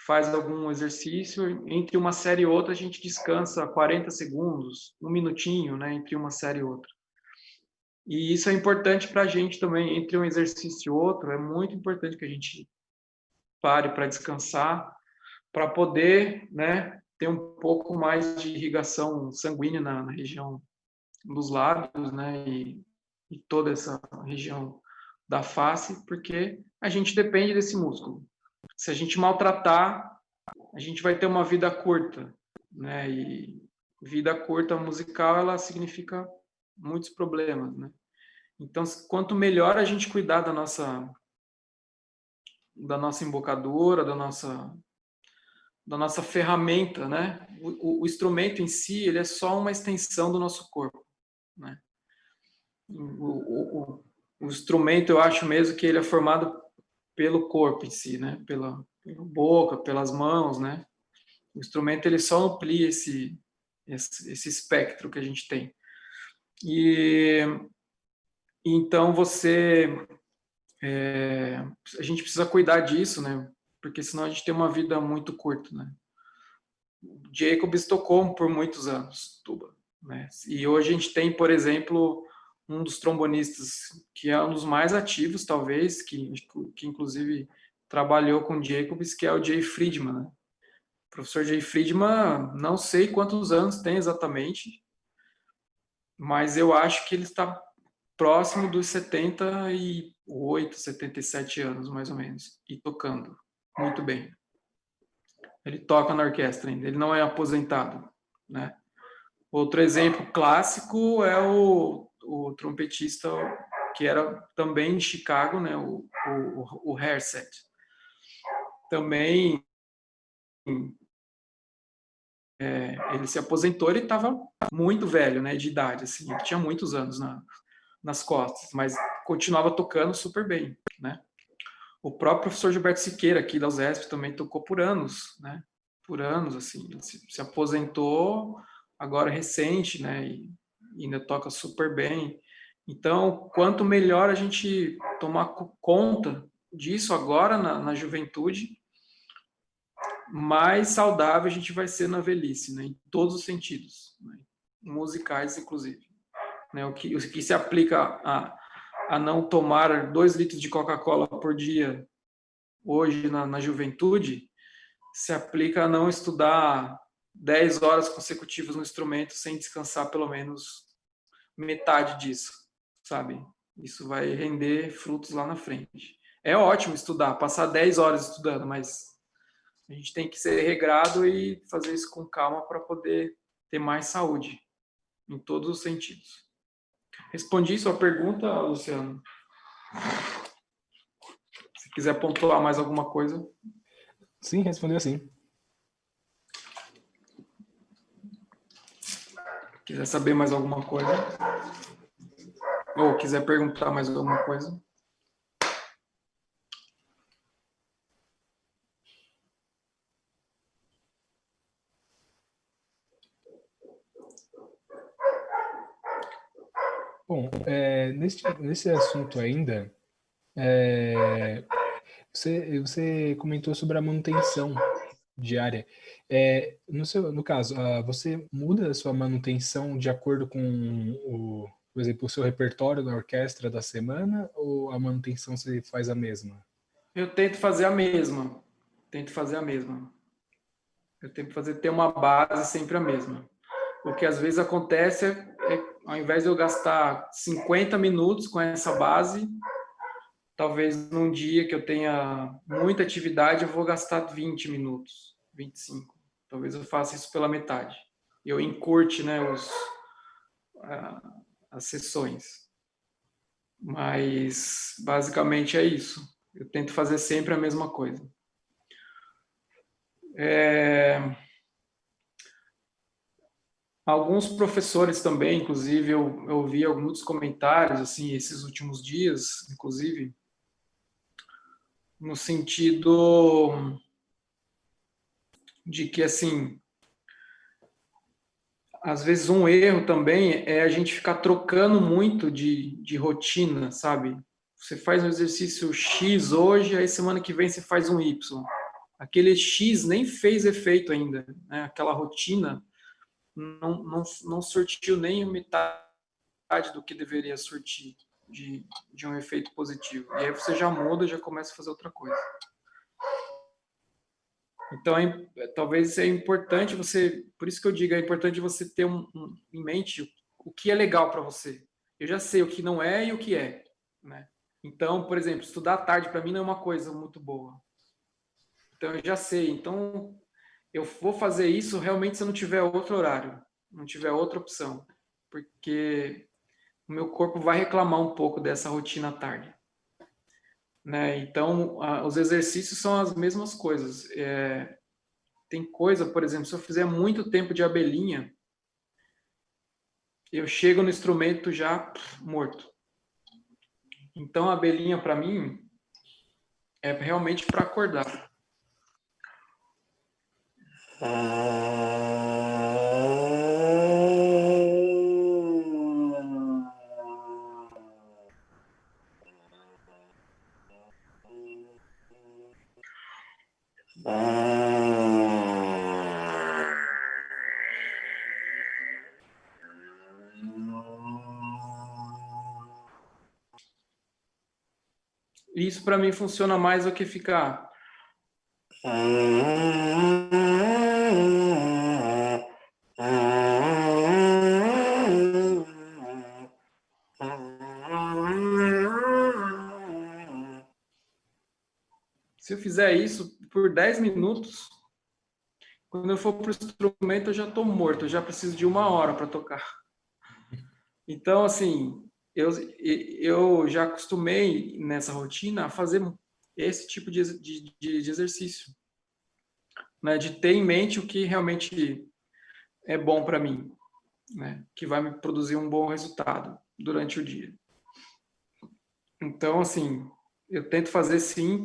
B: faz algum exercício, entre uma série e outra a gente descansa 40 segundos, um minutinho, né? Entre uma série e outra. E isso é importante para a gente também, entre um exercício e outro, é muito importante que a gente pare para descansar, para poder, né, ter um pouco mais de irrigação sanguínea na região dos lábios, né, e toda essa região da face, porque a gente depende desse músculo. Se a gente maltratar, a gente vai ter uma vida curta, né, e vida curta musical, ela significa muitos problemas, né. Então, quanto melhor a gente cuidar da nossa embocadura, da nossa ferramenta, né? O instrumento em si, ele é só uma extensão do nosso corpo, né? O instrumento, eu acho mesmo que ele é formado pelo corpo em si, né? Pela boca, pelas mãos, né? O instrumento, ele só amplia esse espectro que a gente tem. E então a gente precisa cuidar disso, né? Porque senão a gente tem uma vida muito curta, né? Jacobs tocou por muitos anos tuba, né? E hoje a gente tem, por exemplo, um dos trombonistas que é um dos mais ativos, talvez, que inclusive trabalhou com Jacobs, que é o Jay Friedman, né? O professor Jay Friedman, não sei quantos anos tem exatamente, mas eu acho que ele está próximo dos 78, 77 anos, mais ou menos, e tocando muito bem. Ele toca na orquestra ainda, ele não é aposentado, né? Outro exemplo clássico é o trompetista que era também de Chicago, né? O Herseth. Também ele se aposentou, ele estava muito velho, né? De idade, assim, ele tinha muitos anos nas costas, mas continuava tocando super bem, né? O próprio professor Gilberto Siqueira, aqui da USESP, também tocou por anos, né? Por anos, assim, ele se aposentou agora recente, né? E ainda toca super bem. Então, quanto melhor a gente tomar conta disso agora na juventude, mais saudável a gente vai ser na velhice, né? Em todos os sentidos, né? Musicais, inclusive. Né? O que se aplica a não tomar 2 litros de Coca-Cola por dia hoje na juventude, se aplica a não estudar 10 horas consecutivas no instrumento sem descansar pelo menos metade disso, sabe? Isso vai render frutos lá na frente. É ótimo estudar, passar 10 horas estudando, mas a gente tem que ser regrado e fazer isso com calma para poder ter mais saúde, em todos os sentidos. Respondi sua pergunta, Luciano? Se quiser pontuar mais alguma coisa.
C: Sim, respondeu sim.
B: Quiser saber mais alguma coisa? Ou quiser perguntar mais alguma coisa?
C: Bom, nesse assunto ainda, você comentou sobre a manutenção diária. No caso, você muda a sua manutenção de acordo com por exemplo, o seu repertório da orquestra da semana, ou a manutenção você faz a mesma?
B: Eu tento fazer a mesma. Eu tento ter uma base sempre a mesma. O que às vezes acontece ao invés de eu gastar 50 minutos com essa base, talvez num dia que eu tenha muita atividade, eu vou gastar 20 minutos, 25. Talvez eu faça isso pela metade. Eu encurte, né, as sessões. Mas, basicamente, é isso. Eu tento fazer sempre a mesma coisa. Alguns professores também, inclusive, eu vi alguns comentários, assim, esses últimos dias, inclusive, no sentido de que, assim, às vezes um erro também é a gente ficar trocando muito de rotina, sabe? Você faz um exercício X hoje, aí semana que vem você faz um Y. Aquele X nem fez efeito ainda, né? Aquela rotina não surtiu nem metade do que deveria surtir de um efeito positivo. E aí você já muda, já começa a fazer outra coisa. Então, talvez é importante você, por isso que eu digo, é importante você ter em mente o que é legal para você. Eu já sei o que não é e o que é, né? Então, por exemplo, estudar à tarde para mim não é uma coisa muito boa. Então, eu já sei. Então, eu vou fazer isso realmente se eu não tiver outro horário, não tiver outra opção, porque o meu corpo vai reclamar um pouco dessa rotina à tarde, né? Então, os exercícios são as mesmas coisas. Tem coisa, por exemplo, se eu fizer muito tempo de abelhinha, eu chego no instrumento já morto. Então, a abelhinha, para mim, é realmente para acordar. Isso para mim funciona mais do que ficar. Se eu fizer isso por 10 minutos, quando eu for para o instrumento, eu já estou morto, eu já preciso de 1 hora para tocar. Então, assim, eu já acostumei nessa rotina a fazer esse tipo de exercício, né? De ter em mente o que realmente é bom para mim, né? Que vai me produzir um bom resultado durante o dia. Então, assim, eu tento fazer sim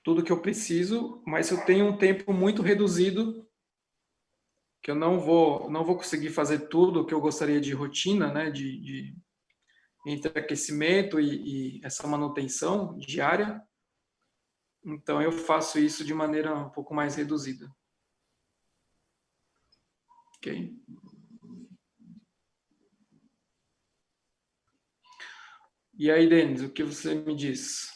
B: tudo que eu preciso, mas se eu tenho um tempo muito reduzido, que eu não vou conseguir fazer tudo o que eu gostaria de rotina, né? Entre aquecimento e essa manutenção diária, então eu faço isso de maneira um pouco mais reduzida. Ok? E aí, Denis, o que você me diz?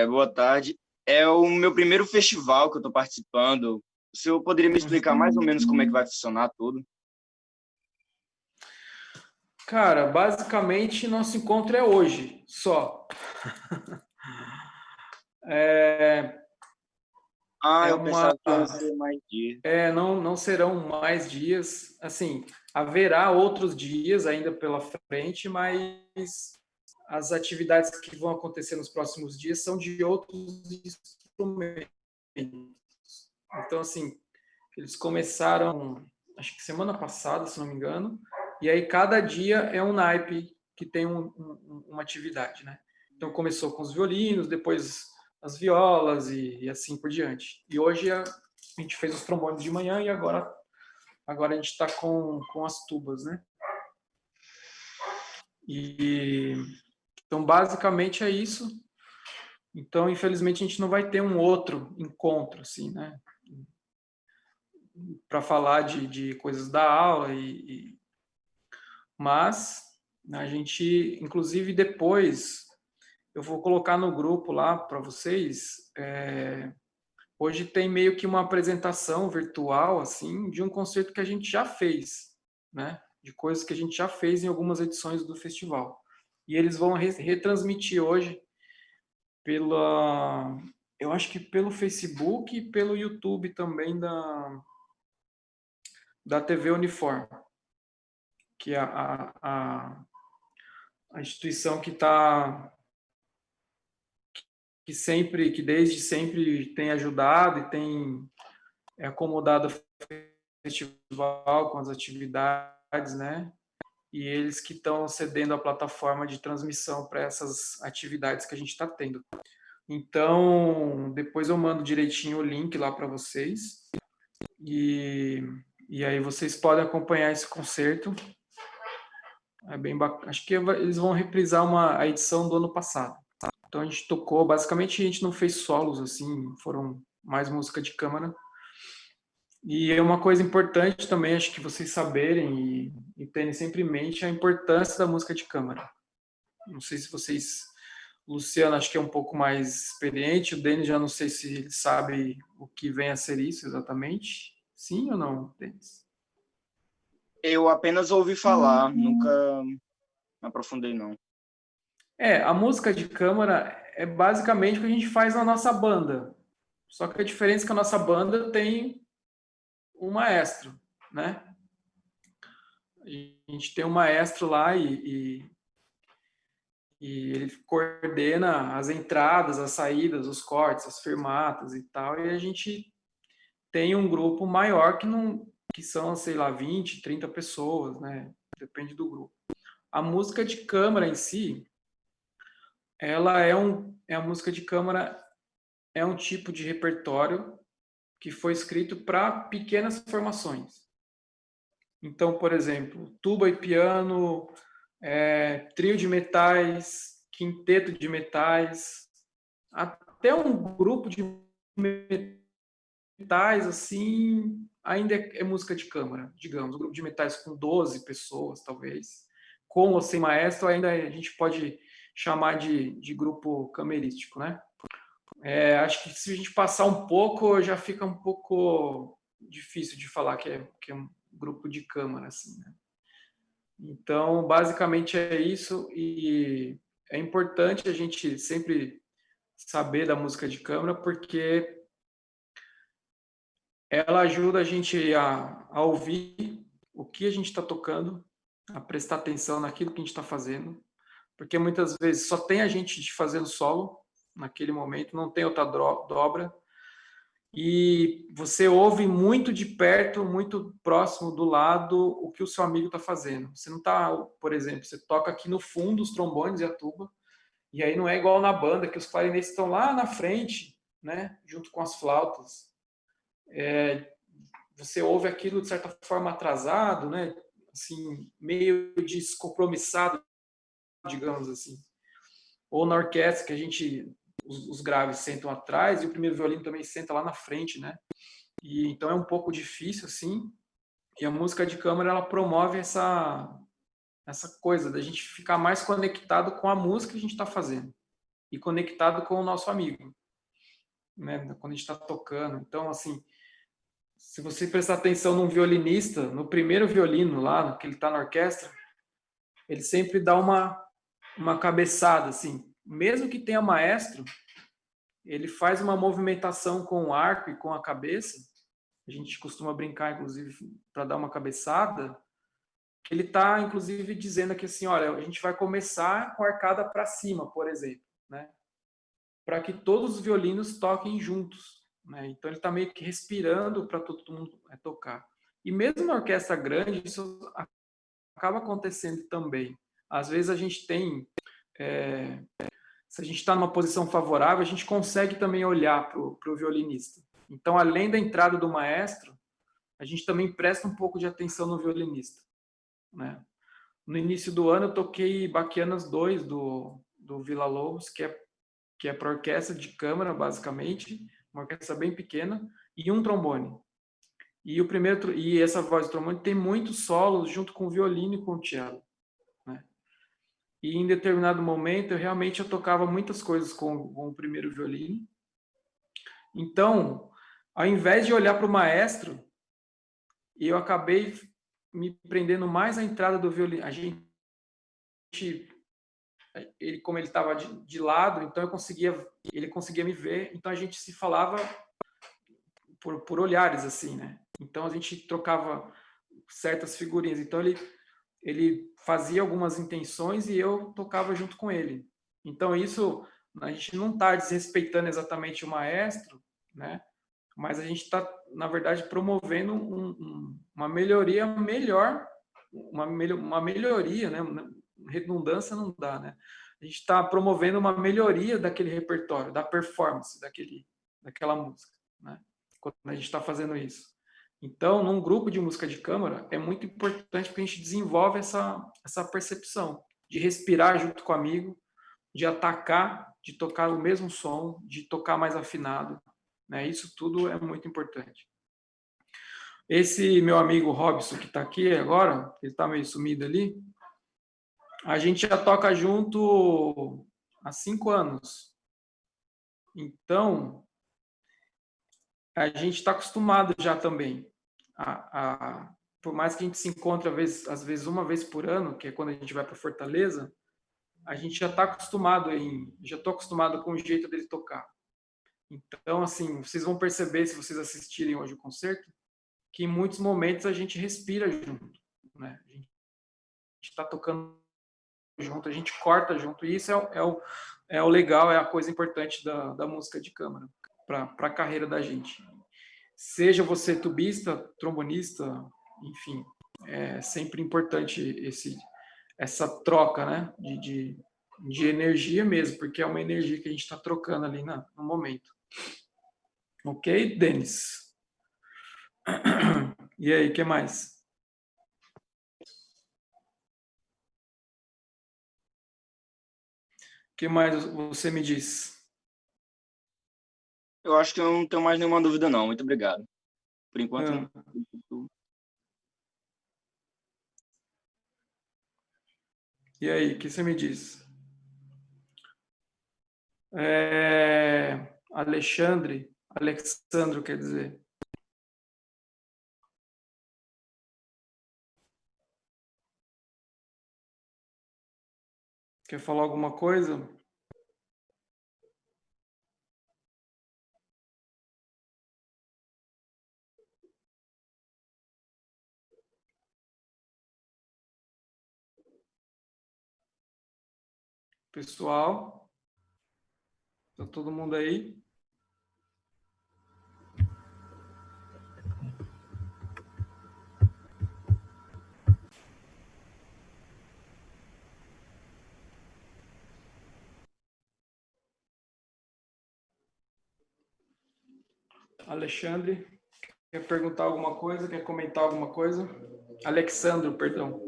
D: Boa tarde. É o meu primeiro festival que eu estou participando. O senhor poderia me explicar mais ou menos como é que vai funcionar tudo?
B: Cara, basicamente nosso encontro é hoje, só.
D: Ah,
B: É
D: eu pensava
B: uma,
D: que ia ser mais dias.
B: não serão mais dias, assim, haverá outros dias ainda pela frente, mas as atividades que vão acontecer nos próximos dias são de outros instrumentos. Então, assim, eles começaram, acho que semana passada, se não me engano, e aí cada dia é um naipe que tem uma atividade, né? Então começou com os violinos, depois as violas e assim por diante. E hoje a gente fez os trombones de manhã e agora a gente está com as tubas, né? Então basicamente é isso. Então infelizmente a gente não vai ter um outro encontro assim, né? Para falar de coisas da aula mas a gente, inclusive depois eu vou colocar no grupo lá para vocês. Hoje tem meio que uma apresentação virtual assim de um concerto que a gente já fez, né? De coisas que a gente já fez em algumas edições do festival. E eles vão retransmitir hoje eu acho que pelo Facebook e pelo YouTube também da TV Uniforme, que é a instituição que desde sempre tem ajudado e tem acomodado o festival com as atividades, né? E eles que estão cedendo a plataforma de transmissão para essas atividades que a gente está tendo. Então, depois eu mando direitinho o link lá para vocês e aí vocês podem acompanhar esse concerto. É bem bacana. Acho que eles vão reprisar a edição do ano passado. Então a gente tocou, basicamente a gente não fez solos assim, foram mais música de câmara. E é uma coisa importante também, acho que vocês saberem e terem sempre em mente a importância da música de câmara. Não sei se vocês, o Luciano acho que é um pouco mais experiente, o Denis já não sei se ele sabe o que vem a ser isso exatamente. Sim ou não, Denis?
D: Eu apenas ouvi falar, nunca me aprofundei, não.
B: A música de câmara é basicamente o que a gente faz na nossa banda. Só que a diferença é que a nossa banda tem um maestro, né? A gente tem um maestro lá e ele coordena as entradas, as saídas, os cortes, as fermatas e tal, e a gente tem um grupo maior que são, sei lá, 20, 30 pessoas, né? Depende do grupo. A música de câmara em si, ela a música de câmara é um tipo de repertório que foi escrito para pequenas formações. Então, por exemplo, tuba e piano, trio de metais, quinteto de metais, até um grupo de metais, assim, ainda é música de câmara, digamos. Um grupo de metais com 12 pessoas, talvez. Com ou sem maestro, ainda a gente pode chamar de grupo camerístico, né? Acho que se a gente passar um pouco, já fica um pouco difícil de falar que é um grupo de câmara, assim, né? Então, basicamente é isso, e é importante a gente sempre saber da música de câmara, porque ela ajuda a gente a ouvir o que a gente está tocando, a prestar atenção naquilo que a gente está fazendo, porque muitas vezes só tem a gente fazendo solo naquele momento, não tem outra dobra, e você ouve muito de perto, muito próximo do lado, o que o seu amigo está fazendo. Você não está, por exemplo, você toca aqui no fundo os trombones e a tuba, e aí não é igual na banda, que os clarinetes estão lá na frente, né, junto com as flautas. Você ouve aquilo de certa forma atrasado, né, assim, meio descompromissado, digamos assim. Ou na orquestra, que a gente, os graves sentam atrás e o primeiro violino também senta lá na frente, né? E então é um pouco difícil assim. E a música de câmara ela promove essa coisa da gente ficar mais conectado com a música que a gente está fazendo e conectado com o nosso amigo, né? Quando a gente está tocando. Então assim, se você prestar atenção num violinista, no primeiro violino lá, que ele está na orquestra, ele sempre dá uma cabeçada assim, mesmo que tenha maestro, ele faz uma movimentação com o arco e com a cabeça. A gente costuma brincar, inclusive, para dar uma cabeçada. Ele está, inclusive, dizendo aqui assim, olha, a gente vai começar com a arcada para cima, por exemplo, né? Para que todos os violinos toquem juntos, né? Então, ele está meio que respirando para todo mundo tocar. E mesmo na orquestra grande, isso acaba acontecendo também. Às vezes, a gente tem... se a gente está numa posição favorável, a gente consegue também olhar para o violinista. Então, além da entrada do maestro, a gente também presta um pouco de atenção no violinista, né? No início do ano, eu toquei Baquianas 2 do Villa-Lobos, que é para orquestra de câmara, basicamente, uma orquestra bem pequena, e um trombone. E essa voz do trombone tem muitos solos junto com o violino e com o cello, né? E em determinado momento, eu tocava muitas coisas com o primeiro violino. Então, ao invés de olhar para o maestro, eu acabei me prendendo mais à entrada do violino. Como ele estava de lado, então ele conseguia me ver, então a gente se falava por olhares, assim, né? Então a gente trocava certas figurinhas. Então ele fazia algumas intenções e eu tocava junto com ele. Então isso, a gente não está desrespeitando exatamente o maestro, né? Mas a gente está, na verdade, promovendo uma melhoria melhor, uma melhoria, né? Redundância não dá, né? A gente está promovendo uma melhoria daquele repertório, da performance daquela música, né? Quando a gente está fazendo isso. Então, num grupo de música de câmara, é muito importante porque a gente desenvolve essa percepção de respirar junto com o amigo, de atacar, de tocar o mesmo som, de tocar mais afinado, né? Isso tudo é muito importante. Esse meu amigo Robson, que está aqui agora, ele está meio sumido ali, a gente já toca junto há 5 anos. Então, a gente está acostumado já também. Por mais que a gente se encontre, às vezes, uma vez por ano, que é quando a gente vai para Fortaleza, a gente já está acostumado já estou acostumado com o jeito dele tocar. Então, assim, vocês vão perceber, se vocês assistirem hoje o concerto, que em muitos momentos a gente respira junto, né? A gente está tocando junto, a gente corta junto, e isso é o legal, é a coisa importante da música de câmara para a carreira da gente. Seja você tubista, trombonista, enfim, é sempre importante essa troca, né, de energia mesmo, porque é uma energia que a gente está trocando ali no momento. Ok, Denis? E aí, o que mais? O que mais você me diz?
D: Eu acho que eu não tenho mais nenhuma dúvida, não. Muito obrigado. Por enquanto, não.
B: E aí, o que você me diz? Alexandro, quer dizer. Quer falar alguma coisa? Pessoal, tá todo mundo aí? Alexandre, quer perguntar alguma coisa? Quer comentar alguma coisa? Alexandro, perdão.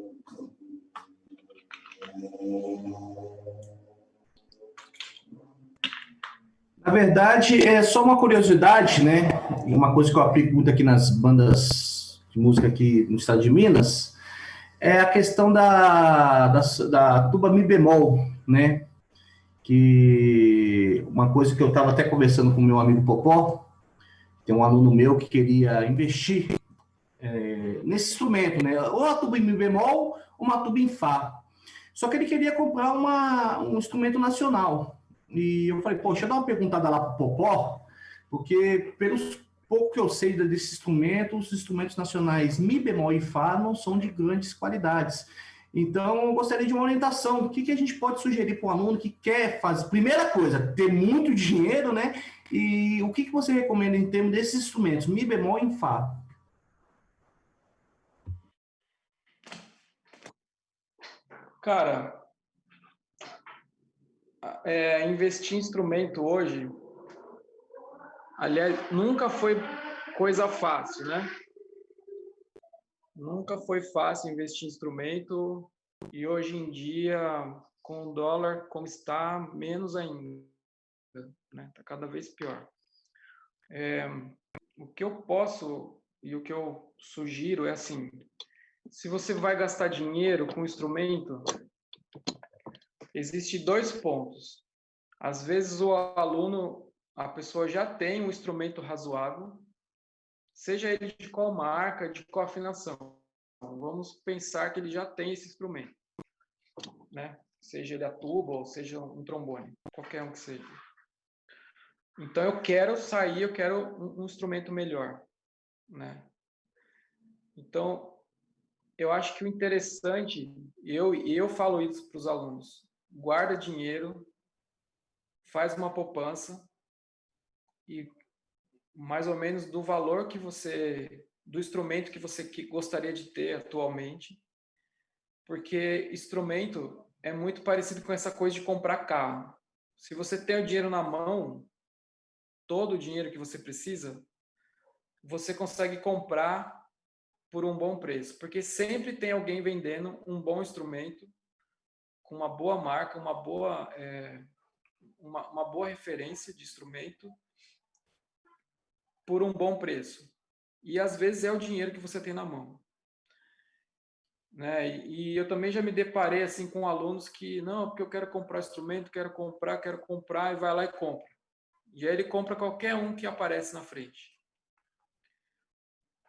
F: Na verdade, é só uma curiosidade, né? Uma coisa que eu aplico muito aqui nas bandas de música aqui no estado de Minas, é a questão da tuba mi bemol, né? Que uma coisa que eu estava até conversando com o meu amigo Popó, tem um aluno meu que queria investir nesse instrumento, né? Ou a tuba em mi bemol ou uma tuba em fá. Só que ele queria comprar um instrumento nacional. e eu falei, poxa, deixa eu dar uma perguntada lá para o Popó, porque pelos pouco que eu sei desse instrumento, os instrumentos nacionais Mi bemol e Fá não são de grandes qualidades. Então, eu gostaria de uma orientação. O que a gente pode sugerir para um aluno que quer fazer? Primeira coisa, ter muito dinheiro, né? E o que você recomenda em termos desses instrumentos, Mi bemol e Fá?
B: Cara, investir em instrumento hoje, aliás, nunca foi coisa fácil, né? Nunca foi fácil investir em instrumento e hoje em dia, com o dólar como está, menos ainda, né? Tá cada vez pior. O que eu posso e o que eu sugiro é assim, se você vai gastar dinheiro com instrumento, existem dois pontos. Às vezes o aluno, a pessoa já tem um instrumento razoável, seja ele de qual marca, de qual afinação. Vamos pensar que ele já tem esse instrumento, né? Seja ele a tuba ou seja um trombone, qualquer um que seja. Então eu quero um instrumento melhor, né? Então eu acho que o interessante, eu falo isso para os alunos, guarda dinheiro, faz uma poupança e mais ou menos do valor do instrumento que você gostaria de ter atualmente, porque instrumento é muito parecido com essa coisa de comprar carro. Se você tem o dinheiro na mão, todo o dinheiro que você precisa, você consegue comprar por um bom preço, porque sempre tem alguém vendendo um bom instrumento com uma boa marca, uma boa referência de instrumento por um bom preço. E às vezes é o dinheiro que você tem na mão, né? E eu também já me deparei assim com alunos que não, porque eu quero comprar instrumento, quero comprar e vai lá e compra. E aí ele compra qualquer um que aparece na frente.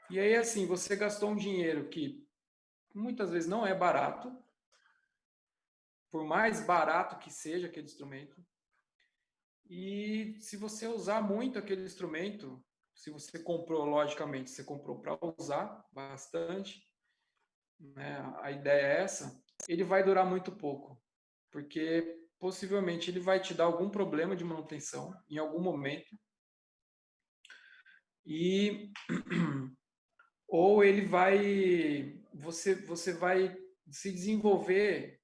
B: E aí assim, você gastou um dinheiro que muitas vezes não é barato, por mais barato que seja aquele instrumento. E se você usar muito aquele instrumento, se você comprou, logicamente, você comprou para usar bastante, né? A ideia é essa, ele vai durar muito pouco, porque possivelmente ele vai te dar algum problema de manutenção em algum momento, e ou ele vai, você vai se desenvolver,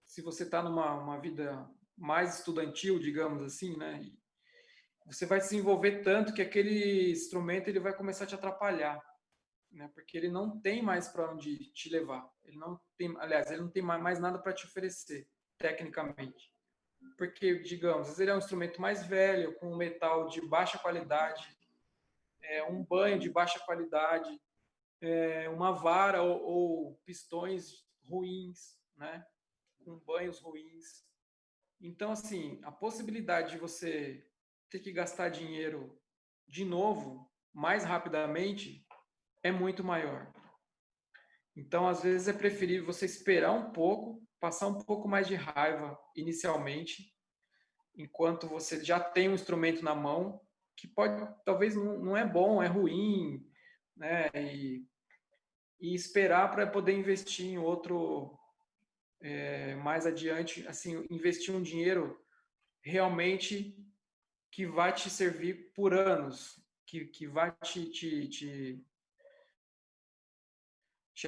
B: se você está numa vida mais estudantil, digamos assim, né? Você vai se desenvolver tanto que aquele instrumento ele vai começar a te atrapalhar, né? Porque ele não tem mais para onde te levar. Ele não tem, aliás, ele não tem mais nada para te oferecer, tecnicamente. Porque, digamos, ele é um instrumento mais velho, com um metal de baixa qualidade, um banho de baixa qualidade, uma vara ou pistões ruins, né? Com banhos ruins. Então, assim, a possibilidade de você ter que gastar dinheiro de novo, mais rapidamente, é muito maior. Então, às vezes, é preferível você esperar um pouco, passar um pouco mais de raiva inicialmente, enquanto você já tem um instrumento na mão, que talvez não é bom, é ruim, né? E esperar para poder investir em outro mais adiante, assim, investir um dinheiro realmente que vai te servir por anos, que vai te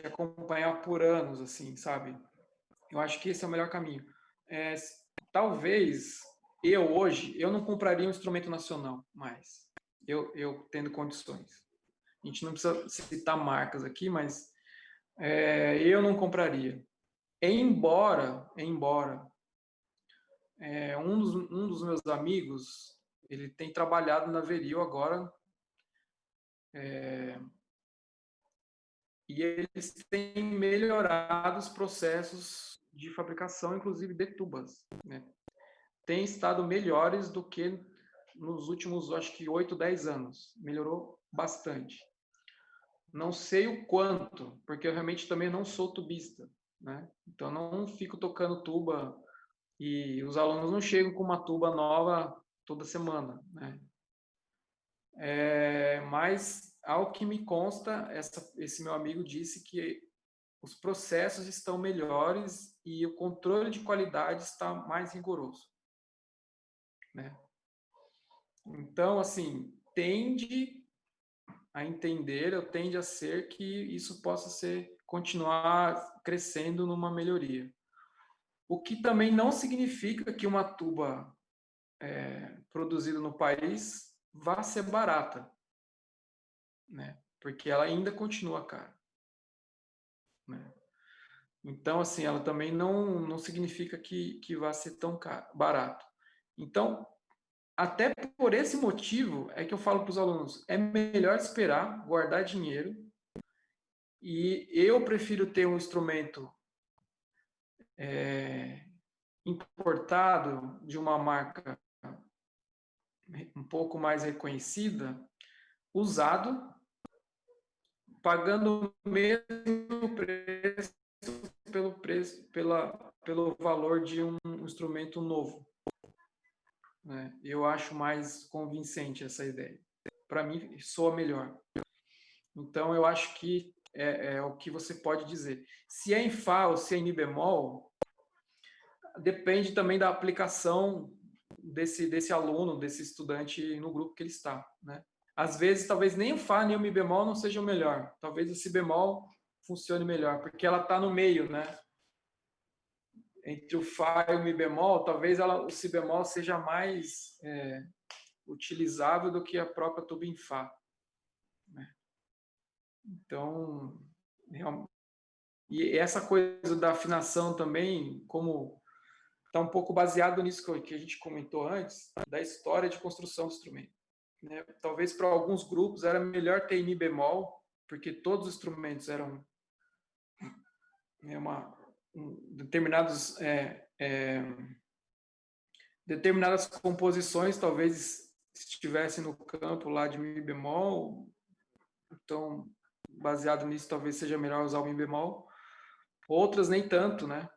B: acompanhar por anos, assim, sabe? Eu acho que esse é o melhor caminho. Talvez eu não compraria um instrumento nacional mais, eu tendo condições. A gente não precisa citar marcas aqui, mas eu não compraria. Embora um dos meus amigos, ele tem trabalhado na Veril agora, e eles têm melhorado os processos de fabricação, inclusive de tubas, né? Tem estado melhores do que nos últimos, acho que 8, 10 anos. Melhorou bastante. Não sei o quanto, porque eu realmente também não sou tubista, né? Então não fico tocando tuba E os alunos não chegam com uma tuba nova toda semana, né? Mas, ao que me consta, esse meu amigo disse que os processos estão melhores e o controle de qualidade está mais rigoroso, né? Então, assim, tende a entender, ou tende a ser que isso possa continuar crescendo numa melhoria. O que também não significa que uma tuba produzida no país vá ser barata, né? Porque ela ainda continua cara, né? Então, assim, ela também não significa que vá ser tão barato. Então, até por esse motivo é que eu falo para os alunos, é melhor esperar, guardar dinheiro, e eu prefiro ter um instrumento importado de uma marca um pouco mais reconhecida, usado, pagando o mesmo preço pelo valor de um instrumento novo, né? Eu acho mais convincente essa ideia. Para mim, soa melhor. Então, eu acho que é o que você pode dizer. Se é em Fá ou se é em Mi bemol, depende também da aplicação desse aluno, desse estudante no grupo que ele está, né? Às vezes, talvez nem o Fá nem o Mi bemol não sejam melhor. Talvez o Si bemol funcione melhor, porque ela está no meio, né? Entre o Fá e o Mi bemol, talvez o Si bemol seja mais utilizável do que a própria tuba em Fá, né? Então, e essa coisa da afinação também, como está um pouco baseado nisso que a gente comentou antes, da história de construção do instrumento, né? Talvez para alguns grupos era melhor ter Mi bemol, porque todos os instrumentos eram determinadas composições, talvez estivessem no campo lá de Mi bemol, então, baseado nisso, talvez seja melhor usar o Mi bemol. Outras nem tanto, né?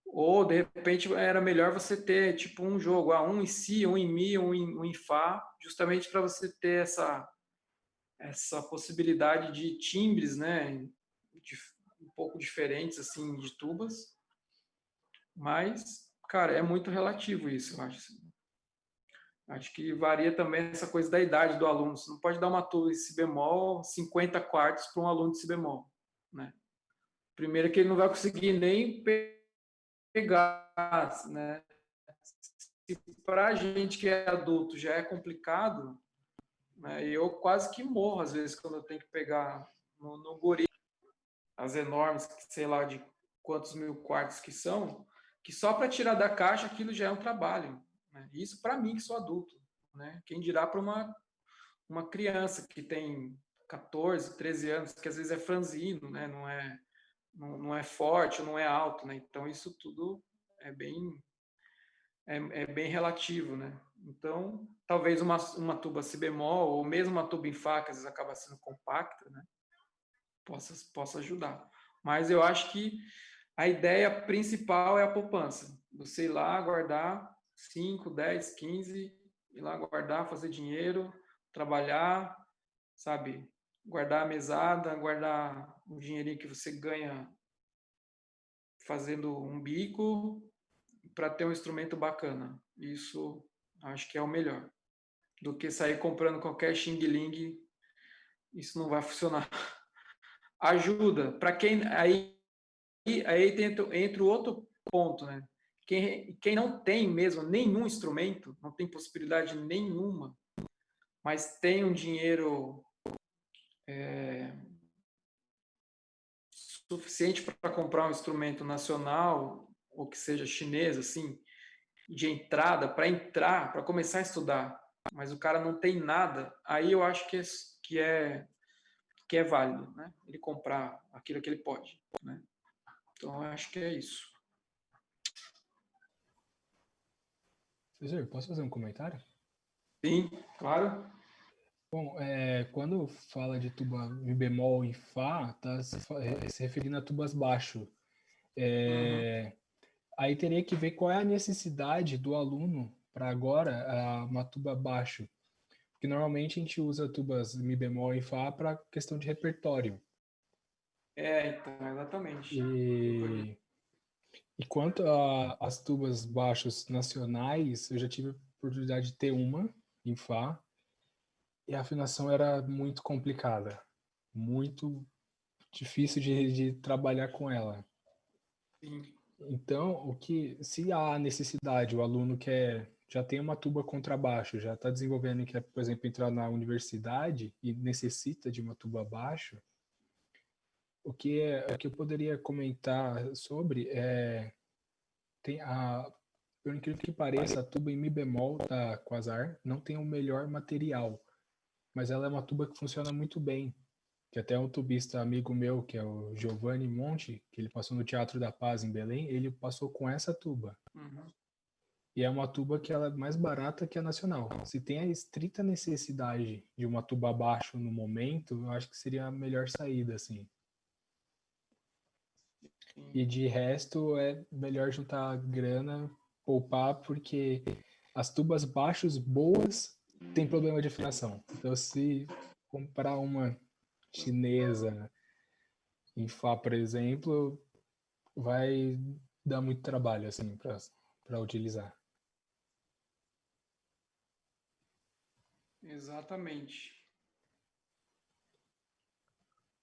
B: Ou, de repente, era melhor você ter, tipo, um jogo, um em Si, um em Mi, um em Fá, justamente para você ter essa possibilidade de timbres, né? Um pouco diferentes, assim, de tubas. Mas, cara, é muito relativo isso, eu acho. Acho que varia também essa coisa da idade do aluno. Você não pode dar uma tuba em Si bemol 50 quartos para um aluno de Si bemol, né? Primeiro que ele não vai conseguir nem pegar, né? Se para a gente que é adulto já é complicado, né? Eu quase que morro às vezes quando eu tenho que pegar no guri as enormes, sei lá de quantos mil quartos que são, que só para tirar da caixa aquilo já é um trabalho, né? Isso para mim que sou adulto, né? Quem dirá para uma criança que tem 14, 13 anos, que às vezes é franzino, né? Não é forte, não é alto, né? Então isso tudo é bem relativo, né? Então, talvez uma tuba Si bemol, ou mesmo uma tuba em Fá, que às vezes acaba sendo compacta, né? Possa ajudar. Mas eu acho que a ideia principal é a poupança. Você ir lá, guardar 5, 10, 15, ir lá guardar, fazer dinheiro, trabalhar, sabe? Guardar a mesada, guardar o dinheirinho que você ganha fazendo um bico, para ter um instrumento bacana. Isso acho que é o melhor. Do que sair comprando qualquer xing-ling, isso não vai funcionar. Ajuda. Para quem. Aí entra o outro ponto, né? Quem não tem mesmo nenhum instrumento, não tem possibilidade nenhuma, mas tem um dinheiro suficiente para comprar um instrumento nacional, ou que seja chinês, assim, de entrada, para começar a estudar, mas o cara não tem nada, aí eu acho que é válido, né? Ele comprar aquilo que ele pode, né? Então, eu acho que é isso.
C: Professor, posso fazer um comentário?
B: Sim, claro.
C: Bom, quando fala de tuba Mi bemol em Fá, está se referindo a tubas baixo. Aí teria que ver qual é a necessidade do aluno para agora uma tuba baixo. Porque normalmente a gente usa tubas Mi bemol e Fá para questão de repertório.
B: Então, exatamente.
C: E quanto às tubas baixos nacionais, eu já tive a oportunidade de ter uma em Fá, e a afinação era muito complicada, muito difícil de trabalhar com ela.
B: Sim.
C: Então, se há necessidade, o aluno já tem uma tuba contrabaixo, já está desenvolvendo e quer, por exemplo, entrar na universidade e necessita de uma tuba baixo, o que eu poderia comentar sobre por incrível que pareça, a tuba em Mi bemol da Quasar não tem o melhor material, mas ela é uma tuba que funciona muito bem. Que até um tubista amigo meu, que é o Giovanni Monte, que ele passou no Teatro da Paz em Belém, ele passou com essa tuba.
B: Uhum.
C: E é uma tuba que ela é mais barata que a nacional. Se tem a estrita necessidade de uma tuba abaixo no momento, eu acho que seria a melhor saída, assim. E de resto, é melhor juntar grana, poupar, porque as tubas baixos boas têm problema de afinação. Então, se comprar uma chinesa em Fá, por exemplo, vai dar muito trabalho, assim, para utilizar.
B: Exatamente.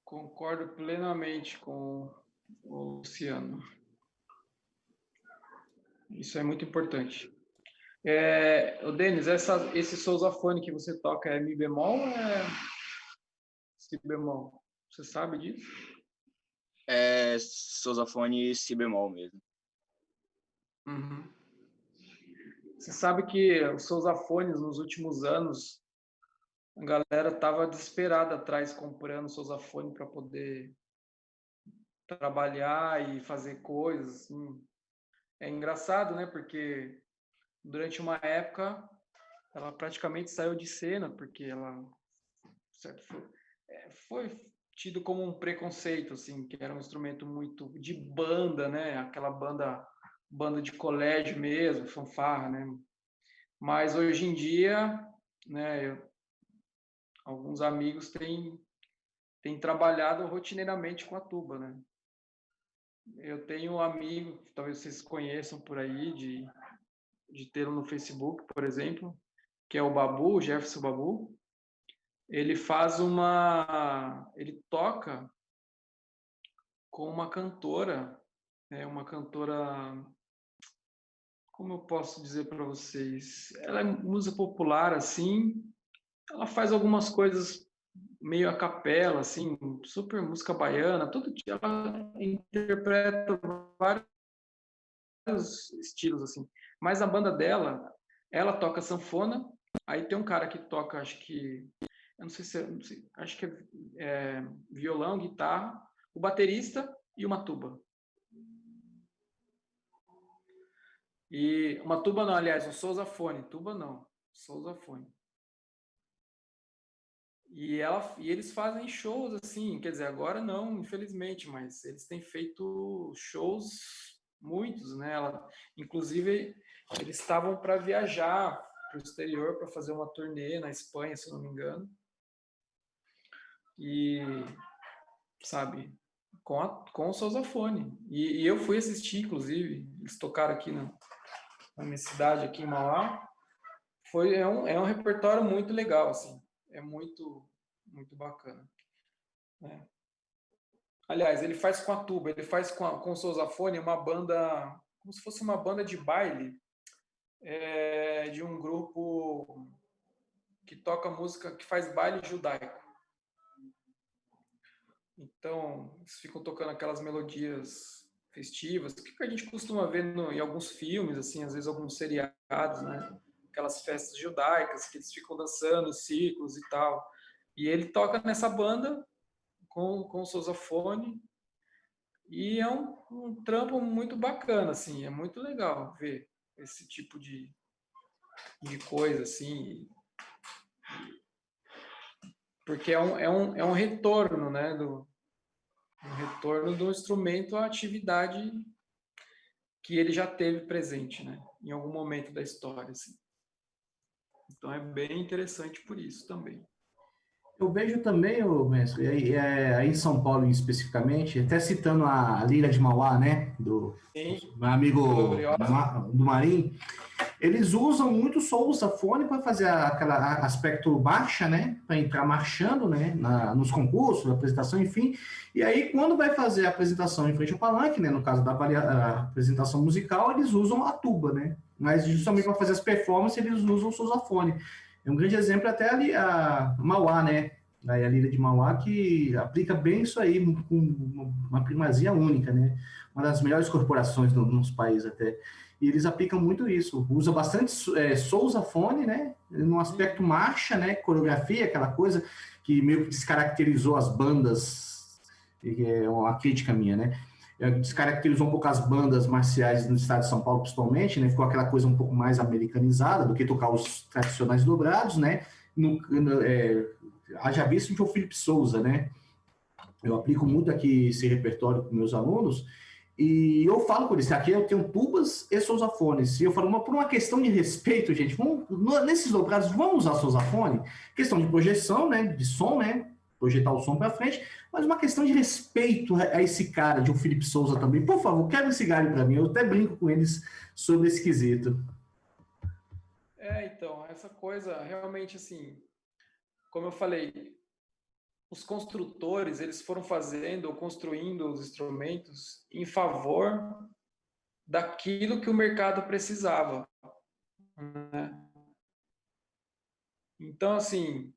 B: Concordo plenamente com o Luciano. Isso é muito importante. O Denis, esse sousafone que você toca é Mi bemol ou é Si bemol? Você sabe disso?
D: É sousafone Si bemol mesmo.
B: Uhum. Você sabe que os sousafones nos últimos anos, a galera estava desesperada atrás comprando sousafone para poder trabalhar e fazer coisas. Assim. É engraçado, né? Porque durante uma época ela praticamente saiu de cena, porque ela certo, foi tido como um preconceito, assim, que era um instrumento muito de banda, né? Aquela banda de colégio mesmo, fanfarra, né? Mas hoje em dia, né? Alguns amigos têm trabalhado rotineiramente com a tuba, né? Eu tenho um amigo, que talvez vocês conheçam por aí, de tê-lo no Facebook, por exemplo, que é o Babu, o Jefferson Babu. Ele toca com uma cantora, uma cantora, como eu posso dizer para vocês? Ela é música popular, assim, ela faz algumas coisas meio a capela, assim, super música baiana, todo dia ela interpreta vários estilos, assim. Mas a banda dela, ela toca sanfona, aí tem um cara que toca, acho que, eu não sei se, não sei, acho que é violão, guitarra, o baterista e uma tuba. E uma tuba não, aliás, um sousafone, tuba não, sousafone. E eles fazem shows assim, quer dizer, agora não, infelizmente, mas eles têm feito shows muitos, né? Inclusive, eles estavam para viajar para o exterior para fazer uma turnê na Espanha, se não me engano. E, sabe, com o sousafone. E eu fui assistir, inclusive, eles tocaram aqui na minha cidade, aqui em Mauá. É um repertório muito legal, assim. É muito, muito bacana. Né? Aliás, ele faz com a tuba, ele faz com o sousafone uma banda, como se fosse uma banda de baile de um grupo que toca música, que faz baile judaico. Então, eles ficam tocando aquelas melodias festivas, que a gente costuma ver em alguns filmes, assim, às vezes alguns seriados, né? Aquelas festas judaicas que eles ficam dançando círculos e tal. E ele toca nessa banda com o sousafone e é um trampo muito bacana, assim, é muito legal ver esse tipo de coisa, assim, porque é um retorno, né, um retorno do instrumento à atividade que ele já teve presente, né? Em algum momento da história, assim. Então é bem interessante por isso também.
F: Eu vejo também, mestre, aí em São Paulo especificamente, até citando a Lira de Mauá, né, do meu amigo do Marim, eles usam muito sousafone para fazer aquele aspecto marcha, né, para entrar marchando, né, nos concursos, na apresentação, enfim. E aí, quando vai fazer a apresentação em frente ao palanque, né, no caso da apresentação musical, eles usam a tuba, né, mas justamente para fazer as performances, eles usam o sousafone. É um grande exemplo até ali a Mauá, né? A Lira de Mauá, que aplica bem isso aí, com uma primazia única, né? Uma das melhores corporações nos países até. E eles aplicam muito isso. Usa bastante sousafone, né? No aspecto marcha, né? Coreografia, aquela coisa que meio que descaracterizou as bandas, que é uma crítica minha, né? Descaracterizou um pouco as bandas marciais no estado de São Paulo, principalmente, né? Ficou aquela coisa um pouco mais americanizada do que tocar os tradicionais dobrados, né? Haja visto de o Felipe Souza, né? Eu aplico muito aqui esse repertório com meus alunos e eu falo com eles, aqui eu tenho tubas e sousafones. E eu falo, por uma questão de respeito, gente, nesses dobrados, vamos usar sousafone? Questão de projeção, né? De som, né? Projetar o som para frente, mas uma questão de respeito a esse cara, de um Felipe Souza também. Por favor, quebra esse galho para mim. Eu até brinco com eles sobre esse quesito.
B: Então, essa coisa, realmente, assim, como eu falei, os construtores, eles foram fazendo ou construindo os instrumentos em favor daquilo que o mercado precisava, né? Então, assim,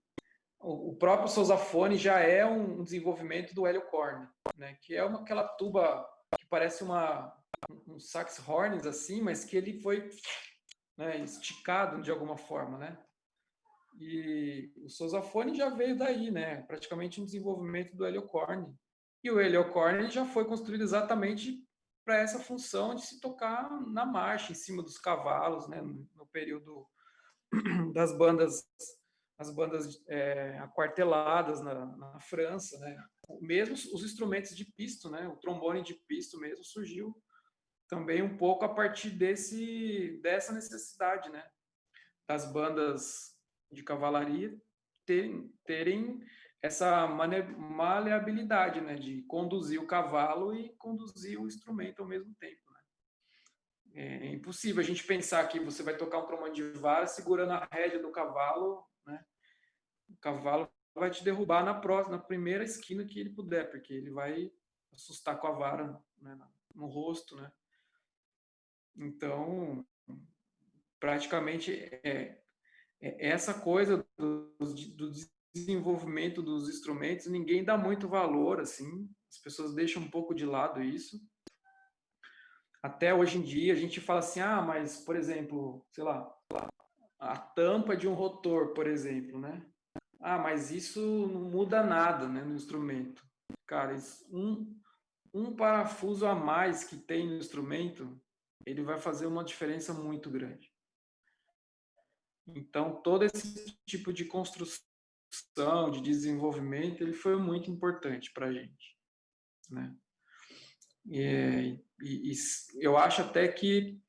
B: o próprio sousafone já é um desenvolvimento do Hélio Korn, né? Que é aquela tuba que parece um sax horns, assim, mas que ele foi, né, esticado de alguma forma, né? E o sousafone já veio daí, né? Praticamente um desenvolvimento do Hélio Korn. E o Hélio Korn já foi construído exatamente para essa função de se tocar na marcha, em cima dos cavalos, né? No período das bandas, as bandas aquarteladas na França, né? Mesmo os instrumentos de pisto, né? O trombone de pisto mesmo surgiu também um pouco a partir dessa necessidade, né? Das bandas de cavalaria terem essa maleabilidade, né? De conduzir o cavalo e conduzir o instrumento ao mesmo tempo, né? É impossível a gente pensar que você vai tocar um trombone de vara segurando a rédea do cavalo, né? O cavalo vai te derrubar na primeira esquina que ele puder, porque ele vai assustar com a vara, né, no rosto, né? Então, praticamente essa coisa do desenvolvimento dos instrumentos, ninguém dá muito valor, assim, as pessoas deixam um pouco de lado isso. Até hoje em dia a gente fala assim, mas, por exemplo, sei lá, a tampa de um rotor, por exemplo, né? Mas isso não muda nada, né, no instrumento. Cara, um parafuso a mais que tem no instrumento, ele vai fazer uma diferença muito grande. Então, todo esse tipo de construção, de desenvolvimento, ele foi muito importante para a gente, né? E eu acho até que,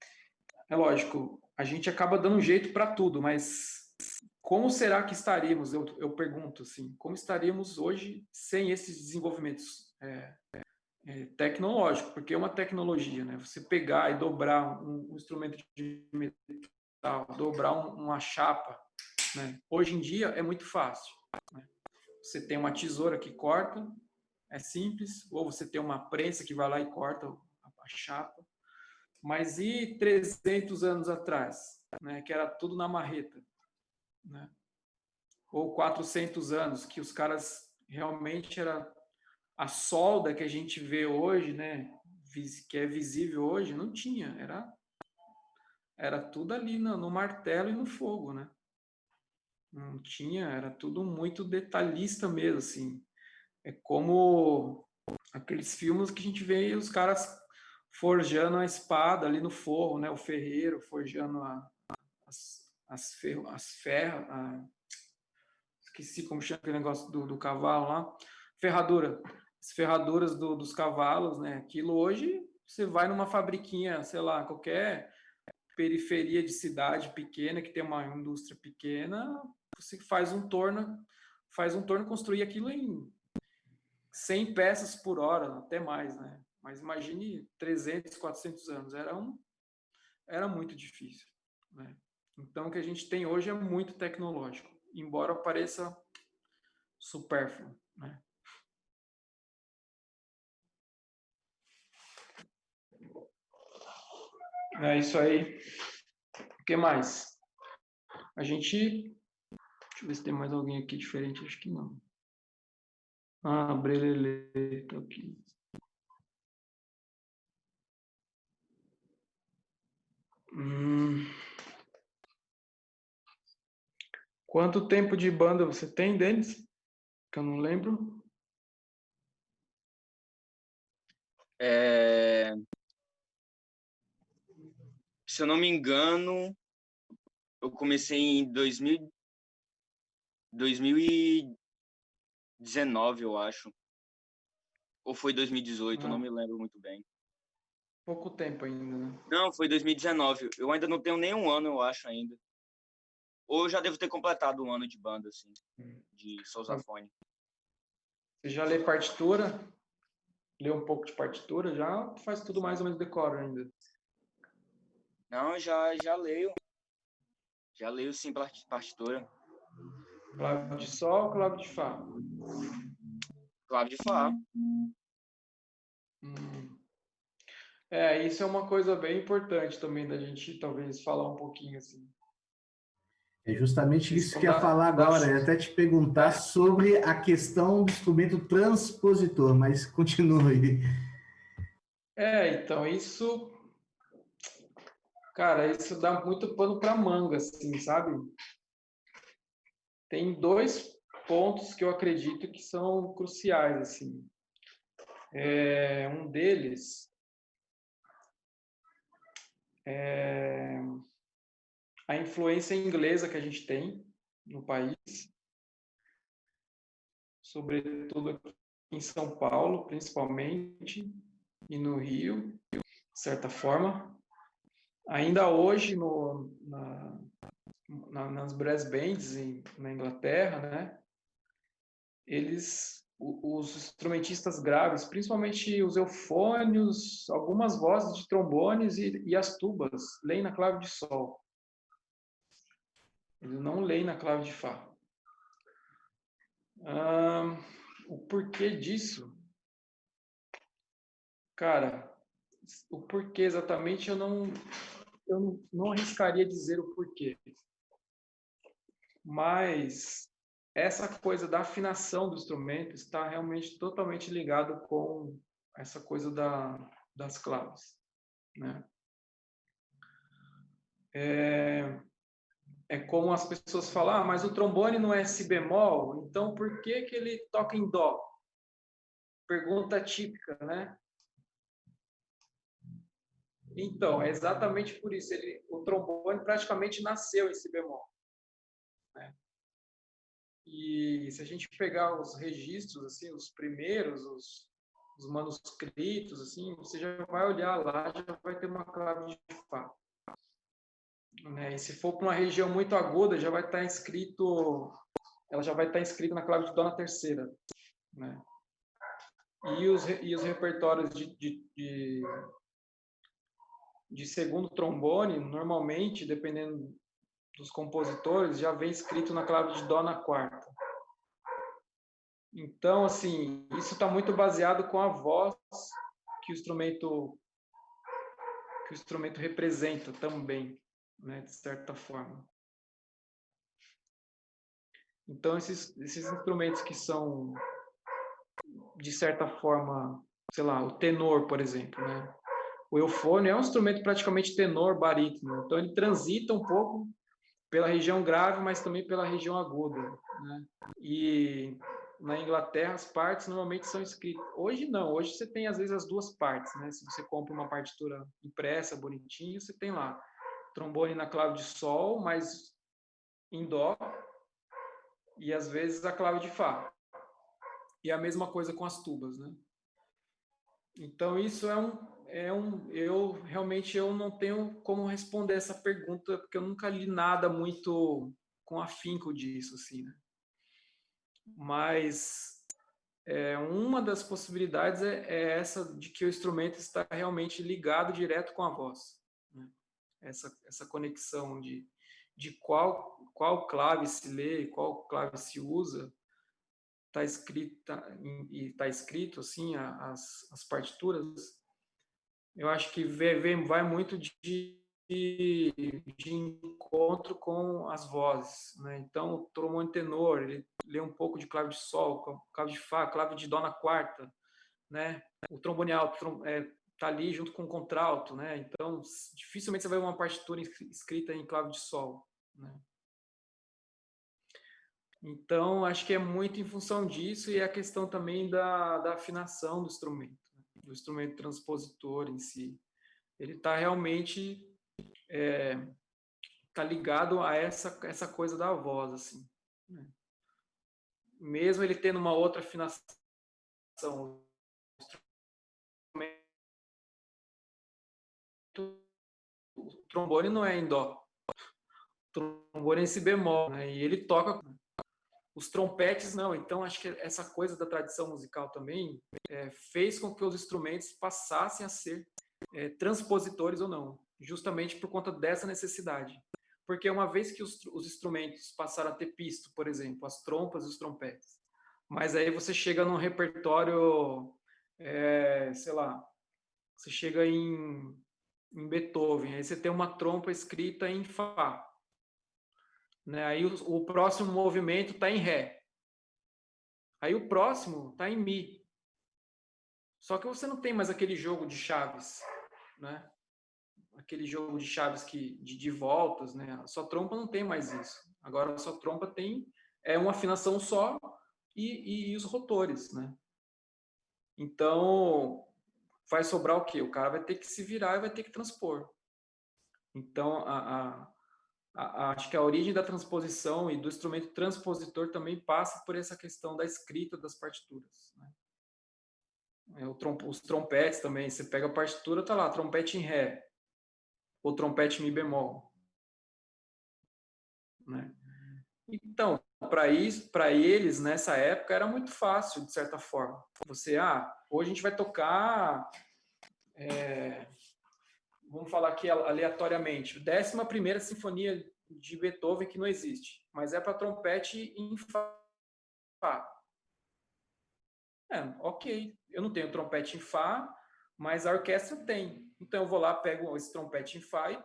B: é lógico, a gente acaba dando um jeito para tudo, mas como será que estaríamos, eu pergunto assim, como estaríamos hoje sem esses desenvolvimentos tecnológicos? Porque é uma tecnologia, né? Você pegar e dobrar um instrumento de metal, dobrar uma chapa, né? Hoje em dia é muito fácil, né? Você tem uma tesoura que corta, é simples, ou você tem uma prensa que vai lá e corta a chapa. Mas e 300 anos atrás, né, que era tudo na marreta, né? Ou 400 anos, que os caras realmente era a solda que a gente vê hoje, né, que é visível hoje, não tinha, era tudo ali no martelo e no fogo, né? Não tinha, era tudo muito detalhista mesmo, assim. É como aqueles filmes que a gente vê os caras forjando a espada ali no forro, né? O ferreiro forjando as ferras, esqueci como chama aquele negócio do cavalo lá, ferradura, as ferraduras dos cavalos, né? Aquilo hoje você vai numa fabriquinha, sei lá, qualquer periferia de cidade pequena, que tem uma indústria pequena, você faz um torno, construir aquilo em 100 peças por hora, até mais, né? Mas imagine 300, 400 anos, era muito difícil, né? Então, o que a gente tem hoje é muito tecnológico, embora pareça supérfluo, né? É isso aí. O que mais? Deixa eu ver se tem mais alguém aqui diferente, acho que não. Ah, Brelele, tá aqui. Quanto tempo de banda você tem, Denis? Que eu não lembro.
D: Se eu não me engano, eu comecei em 2019, eu acho. Ou foi 2018, eu não me lembro muito bem.
B: Pouco tempo ainda, né?
D: Não, foi 2019. Eu ainda não tenho nem um ano, eu acho, ainda. Ou eu já devo ter completado um ano de banda, assim, de sousafone.
B: Você já lê partitura? Lê um pouco de partitura? Já faz tudo mais ou menos decoro ainda?
D: Não, já leio. Já leio, sim, partitura.
B: Clave de sol ou clave de fá?
D: Clave de Fá.
B: Isso é uma coisa bem importante também da gente talvez falar um pouquinho assim.
F: É justamente isso que eu ia falar agora, eu ia até te perguntar sobre a questão do instrumento transpositor, mas continue.
B: Então, isso, cara, isso dá muito pano para manga, assim, sabe? Tem 2 pontos que eu acredito que são cruciais, assim. Um deles é a influência inglesa que a gente tem no país, sobretudo aqui em São Paulo, principalmente, e no Rio, de certa forma. Ainda hoje, nas brass bands na Inglaterra, né, os instrumentistas graves, principalmente os eufônios, algumas vozes de trombones e as tubas, leem na clave de sol. Eles não leem na clave de fá. O porquê disso? Cara, o porquê exatamente eu não arriscaria dizer o porquê. Mas essa coisa da afinação do instrumento está realmente totalmente ligado com essa coisa das claves, né? É como as pessoas falam, mas o trombone não é si bemol, então por que que ele toca em dó? Pergunta típica, né? Então, é exatamente por isso. O trombone praticamente nasceu em si bemol, né? E se a gente pegar os registros, assim, os primeiros, os manuscritos, assim, você já vai olhar lá, já vai ter uma clave de fá, né? E se for para uma região muito aguda, já vai estar escrito, ela já vai estar escrita na clave de dó na terceira, né? E os repertórios de segundo trombone, normalmente, dependendo dos compositores, já vem escrito na clave de dó na quarta. Então, assim, isso está muito baseado com a voz que o instrumento representa também, né, de certa forma. Então, esses instrumentos que são, de certa forma, sei lá, o tenor, por exemplo, né? O eufônio é um instrumento praticamente tenor, barítono. Então, ele transita um pouco pela região grave, mas também pela região aguda, né? E na Inglaterra as partes normalmente são escritas. Hoje não, hoje você tem às vezes as duas partes, né? Se você compra uma partitura impressa, bonitinha, você tem lá trombone na clave de sol, mas em dó, e às vezes a clave de fá. E a mesma coisa com as tubas, né? Então isso eu realmente eu não tenho como responder essa pergunta, porque eu nunca li nada muito com afinco disso, assim, né? Mas uma das possibilidades é essa de que o instrumento está realmente ligado direto com a voz, né? Essa conexão de qual clave se lê, qual clave se usa, está escrito assim as partituras. Eu acho que vai muito de encontro com as vozes, né? Então, o trombone tenor, ele lê um pouco de clave de sol, clave de fá, clave de dó na quarta, né? O trombone alto tá ali junto com o contralto, né? Então, dificilmente você vai ver uma partitura escrita em clave de sol, né? Então, acho que é muito em função disso e a questão também da afinação do instrumento, né? Do instrumento transpositor em si. Ele está realmente tá ligado a essa coisa da voz, assim, né? Mesmo ele tendo uma outra afinação, o trombone não é em dó, o trombone é em si bemol, né? E ele toca os trompetes não. Então acho que essa coisa da tradição musical também fez com que os instrumentos passassem a ser transpositores ou não, justamente por conta dessa necessidade. Porque uma vez que os instrumentos passaram a ter pisto, por exemplo, as trompas e os trompetes, mas aí você chega num repertório, sei lá, você chega em Beethoven, aí você tem uma trompa escrita em Fá, né? Aí o próximo movimento está em Ré, aí o próximo está em Mi. Só que você não tem mais aquele jogo de chaves, né? Aquele jogo de chaves de voltas, né? A sua trompa não tem mais isso. Agora a sua trompa tem uma afinação só e os rotores, né? Então vai sobrar o quê? O cara vai ter que se virar e vai ter que transpor. Então acho que a origem da transposição e do instrumento transpositor também passa por essa questão da escrita das partituras, né? Os trompetes também, você pega a partitura, tá lá, trompete em Ré, ou trompete Mi bemol, né? Então, para eles, nessa época, era muito fácil, de certa forma. Hoje a gente vai tocar, vamos falar aqui aleatoriamente, 11ª Sinfonia de Beethoven, que não existe, mas é para trompete em Fá. Ok, eu não tenho trompete em Fá, mas a orquestra tem. Então eu vou lá, pego esse trompete em Fá e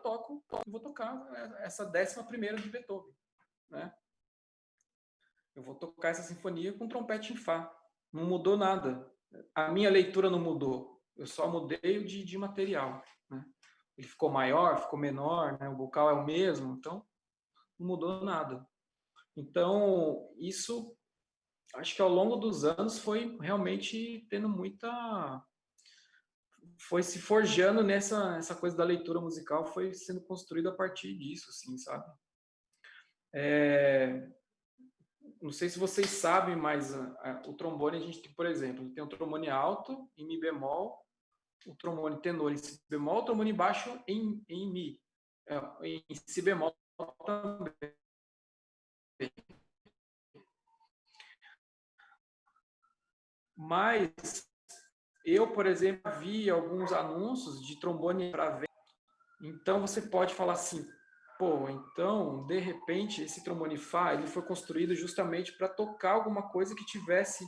B: vou tocar essa 11ª de Beethoven, né? Eu vou tocar essa sinfonia com trompete em Fá. Não mudou nada. A minha leitura não mudou. Eu só mudei de material, né? Ele ficou maior, ficou menor, né? O vocal é o mesmo, então não mudou nada. Então, isso, acho que ao longo dos anos foi realmente tendo foi se forjando essa coisa da leitura musical, foi sendo construída a partir disso, assim, sabe? Não sei se vocês sabem, mas o trombone a gente tem, por exemplo, tem o trombone alto em Mi bemol, o trombone tenor em Si bemol, o trombone baixo em Mi, em Si bemol também. Mas eu, por exemplo, vi alguns anúncios de trombone para venda. Então você pode falar assim, pô, então, de repente, esse trombone Fá ele foi construído justamente para tocar alguma coisa que tivesse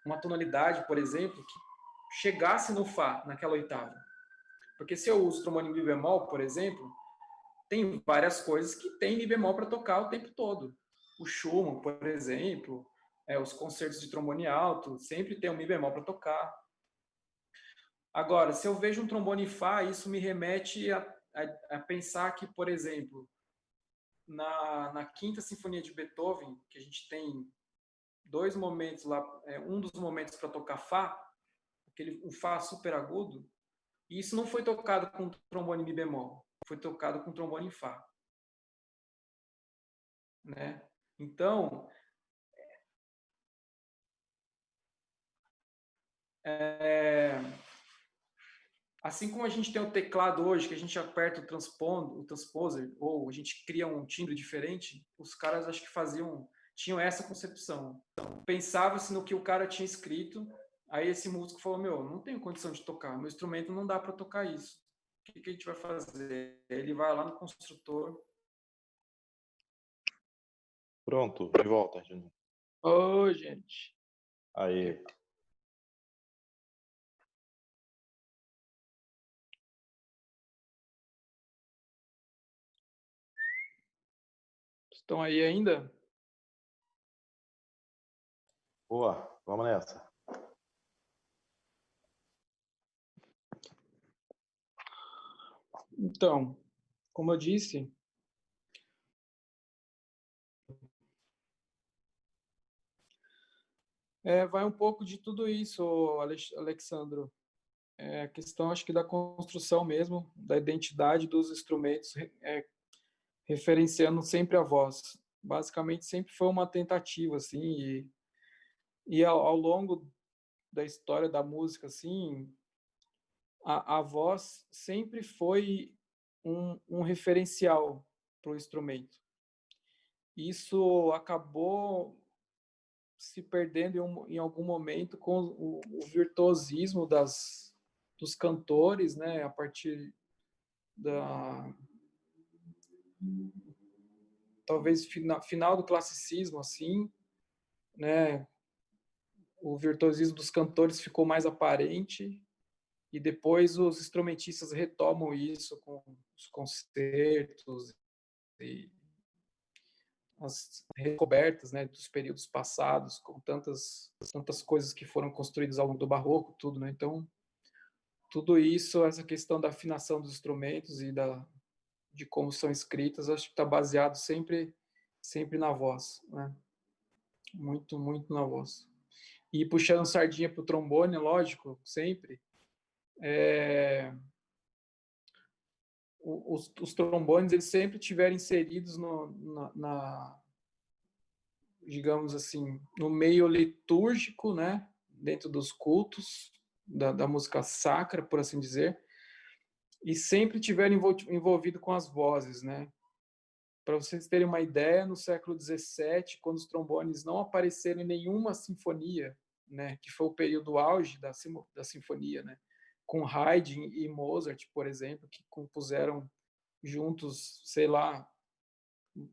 B: uma tonalidade, por exemplo, que chegasse no Fá, naquela oitava. Porque se eu uso trombone em Mi bemol, por exemplo, tem várias coisas que tem Mi bemol para tocar o tempo todo. O Schumann, por exemplo, os concertos de trombone alto, sempre tem um Mi bemol para tocar. Agora, se eu vejo um trombone Fá, isso me remete a pensar que, por exemplo, na Quinta Sinfonia de Beethoven, que a gente tem dois momentos lá, um dos momentos para tocar Fá, um Fá super agudo, e isso não foi tocado com trombone Mi bemol, foi tocado com trombone em Fá, né? Então, assim como a gente tem o teclado hoje, que a gente aperta o transposer, ou a gente cria um timbre diferente, os caras acho que tinham essa concepção. Pensava-se no que o cara tinha escrito, aí esse músico falou, meu, não tenho condição de tocar, meu instrumento não dá para tocar isso. O que a gente vai fazer? Ele vai lá no construtor.
E: Pronto, de volta, gente.
B: Ô, gente.
E: Aí.
B: Estão aí ainda?
E: Boa, vamos nessa.
B: Então, como eu disse, vai um pouco de tudo isso, Alexandro. A questão, acho que da construção mesmo, da identidade dos instrumentos, referenciando sempre a voz. Basicamente, sempre foi uma tentativa, assim, e ao longo da história da música, assim, a voz sempre foi um referencial para o instrumento. Isso acabou se perdendo em algum momento com o virtuosismo dos cantores, né, a partir talvez final do classicismo, assim, né, o virtuosismo dos cantores ficou mais aparente e depois os instrumentistas retomam isso com os concertos e as descobertas, né, dos períodos passados, com tantas coisas que foram construídas ao longo do barroco, tudo, né? Então, tudo isso, essa questão da afinação dos instrumentos e de como são escritas, acho que está baseado sempre na voz, né? Muito, muito na voz. E puxando sardinha para o trombone, lógico, sempre. Os trombones, eles sempre tiveram inseridos digamos assim, no meio litúrgico, né? Dentro dos cultos, da música sacra, por assim dizer, e sempre tiveram envolvido com as vozes, né? Para vocês terem uma ideia, no século XVII, quando os trombones não apareceram em nenhuma sinfonia, né, que foi o período auge da sinfonia, né, com Haydn e Mozart, por exemplo, que compuseram juntos, sei lá,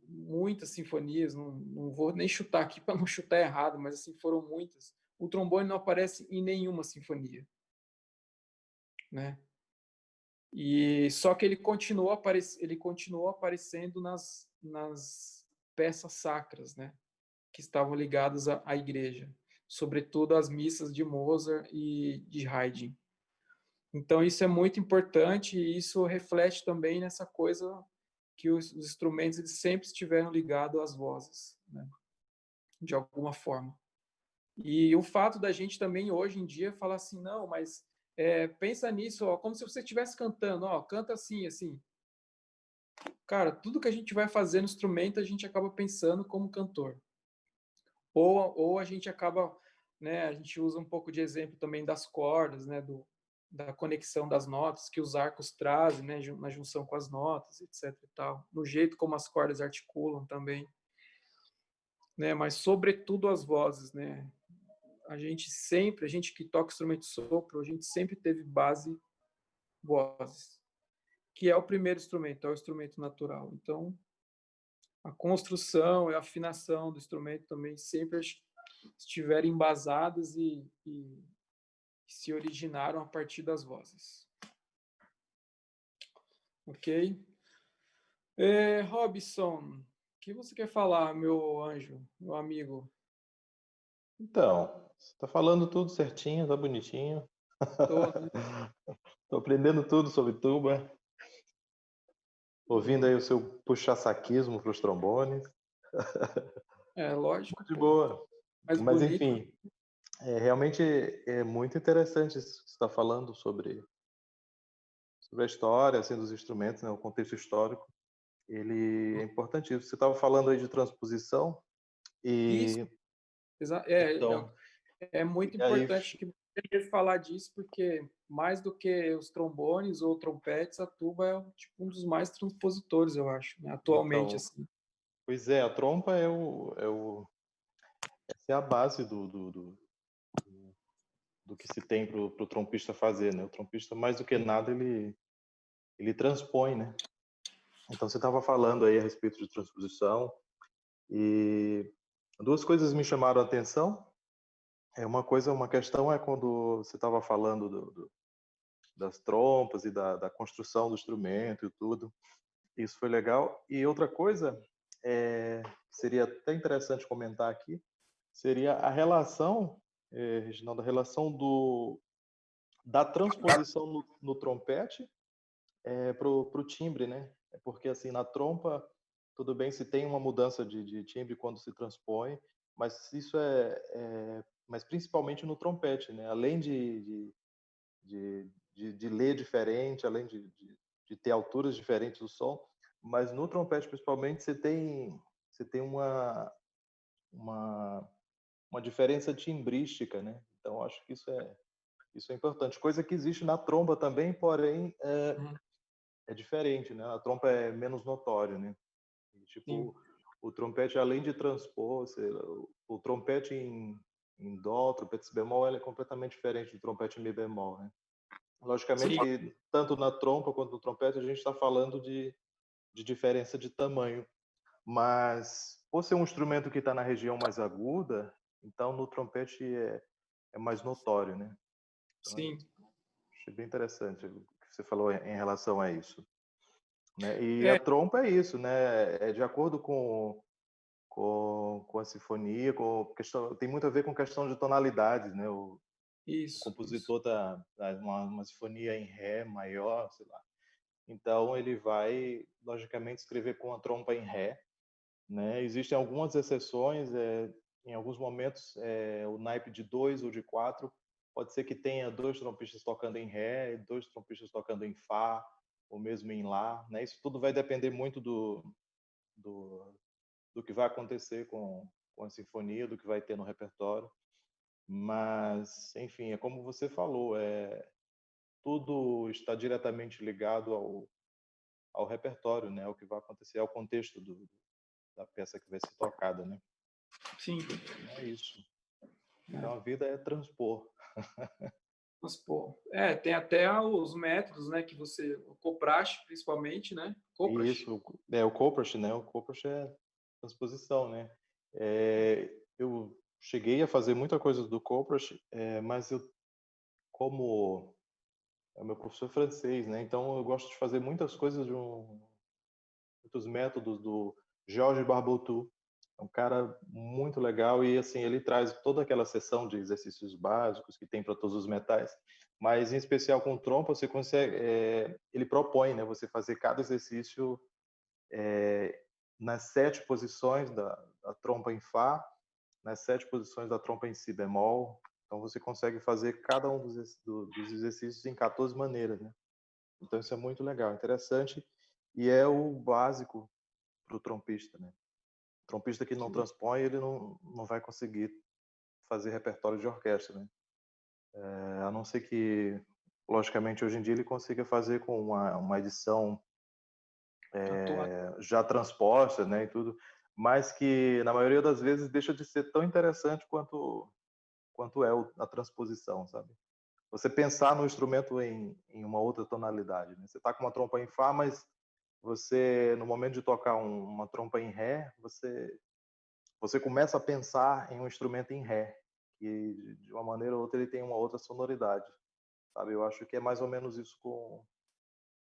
B: muitas sinfonias, não vou nem chutar aqui para não chutar errado, mas assim foram muitas. O trombone não aparece em nenhuma sinfonia, né? E só que ele continuou aparecendo nas peças sacras, né, que estavam ligadas à igreja, sobretudo as missas de Mozart e de Haydn. Então isso é muito importante e isso reflete também nessa coisa que os instrumentos eles sempre estiveram ligados às vozes, né, de alguma forma. E o fato da gente também hoje em dia falar assim, não, mas pensa nisso, ó, como se você estivesse cantando, ó, canta assim, assim. Cara, tudo que a gente vai fazer no instrumento, a gente acaba pensando como cantor. Ou a gente acaba, né, a gente usa um pouco de exemplo também das cordas, né, da conexão das notas que os arcos trazem, né, na junção com as notas, etc e tal. No jeito como as cordas articulam também, né, mas sobretudo as vozes, né? A gente que toca instrumento de sopro, a gente sempre teve base vozes, que é o primeiro instrumento, é o instrumento natural. Então, a construção e a afinação do instrumento também sempre estiveram embasadas e se originaram a partir das vozes. Ok? Robson, o que você quer falar, meu anjo, meu amigo?
E: Então, você está falando tudo certinho, tá bonitinho.
B: Tô, né?
E: Tô aprendendo tudo sobre tuba. Ouvindo aí o seu puxa-saquismo para os trombones.
B: Lógico,
E: De
B: pô.
E: boa.
B: Mais
E: Mas,
B: bonito.
E: enfim, realmente é muito interessante isso que você está falando sobre a história assim, dos instrumentos, né, o contexto histórico. Ele é importantíssimo. Você estava falando aí de transposição
B: Isso,
E: e
B: então,
E: então
B: é muito
E: e aí
B: importante que querer falar disso porque, mais do que os trombones ou trompetes, a tuba é tipo, um dos mais transpositores, eu acho, né? Atualmente,
E: Então,
B: assim.
E: pois é, a trompa essa é a base do que se tem para o trompista fazer, né? O trompista, mais do que nada, ele transpõe, né? Então, você estava falando aí a respeito de transposição e duas coisas me chamaram a atenção. Uma questão é quando você estava falando das trompas e da construção do instrumento e tudo. Isso foi legal. E outra coisa, que seria até interessante comentar aqui, seria a relação, Reginaldo, a relação da transposição no trompete para o timbre, né? Porque assim, na trompa, tudo bem se tem uma mudança de timbre quando se transpõe, mas isso mas principalmente no trompete, né? Além de ler diferente, além de ter alturas diferentes do som, mas no trompete principalmente você tem uma, uma diferença timbrística, né? Então acho que isso é importante. Coisa que existe na tromba também, porém é diferente, né? A trompa é menos notório, né? E, tipo, o trompete, além de transpor, o trompete em dó, trompete si bemol, ele é completamente diferente do trompete em mi bemol, né? Logicamente
B: Sim.
E: que tanto na trompa quanto no trompete a gente está falando de diferença de tamanho, mas por ser um instrumento que está na região mais aguda, então no trompete é mais notório, né? Então,
B: Sim.
E: achei bem interessante o que você falou em relação a isso, né? E a
B: É,
E: trompa é isso, né? É de acordo com a sinfonia, tem muito a ver com questão de tonalidades, né? O
B: isso.
E: compositor tá uma sinfonia em ré maior, sei lá. Então ele vai, logicamente, escrever com a trompa em ré, né? Existem algumas exceções, em alguns momentos o naipe de 2 ou de 4 pode ser que tenha dois trompistas tocando em ré e dois trompistas tocando em fá, ou mesmo em lá, né? Isso tudo vai depender muito do, do que vai acontecer com a sinfonia, do que vai ter no repertório. Mas, enfim, é como você falou, tudo está diretamente ligado ao repertório, né? Ao que vai acontecer, ao contexto da peça que vai ser tocada, né?
B: Sim.
E: É isso. Então a vida é transpor.
B: Mas, pô, tem até os métodos, né, que você, o Coprache, principalmente, né? Coprache.
E: Isso, o Coprache, né? O Coprache é transposição, né? Eu cheguei a fazer muita coisa do Coprache, mas como é meu professor francês, né? Então eu gosto de fazer muitas coisas muitos métodos do Georges Barbotou. É um cara muito legal e assim ele traz toda aquela sessão de exercícios básicos que tem para todos os metais, mas em especial com trompa você consegue, ele propõe, né? Você fazer cada exercício nas 7 posições da trompa em fá, nas 7 posições da trompa em si bemol. Então você consegue fazer cada um dos exercícios em 14 maneiras, né? Então isso é muito legal, interessante e é o básico para o trompista, né? O trompista que não transpõe, ele não vai conseguir fazer repertório de orquestra, né? A não ser que, logicamente, hoje em dia ele consiga fazer com uma edição já transposta, né, e tudo, mas que na maioria das vezes deixa de ser tão interessante quanto é a transposição, sabe? Você pensar no instrumento em uma outra tonalidade, né? Você está com uma trompa em fá, mas você no momento de tocar uma trompa em ré, você começa a pensar em um instrumento em ré, que de uma maneira ou outra ele tem uma outra sonoridade, sabe? Eu acho que é mais ou menos isso com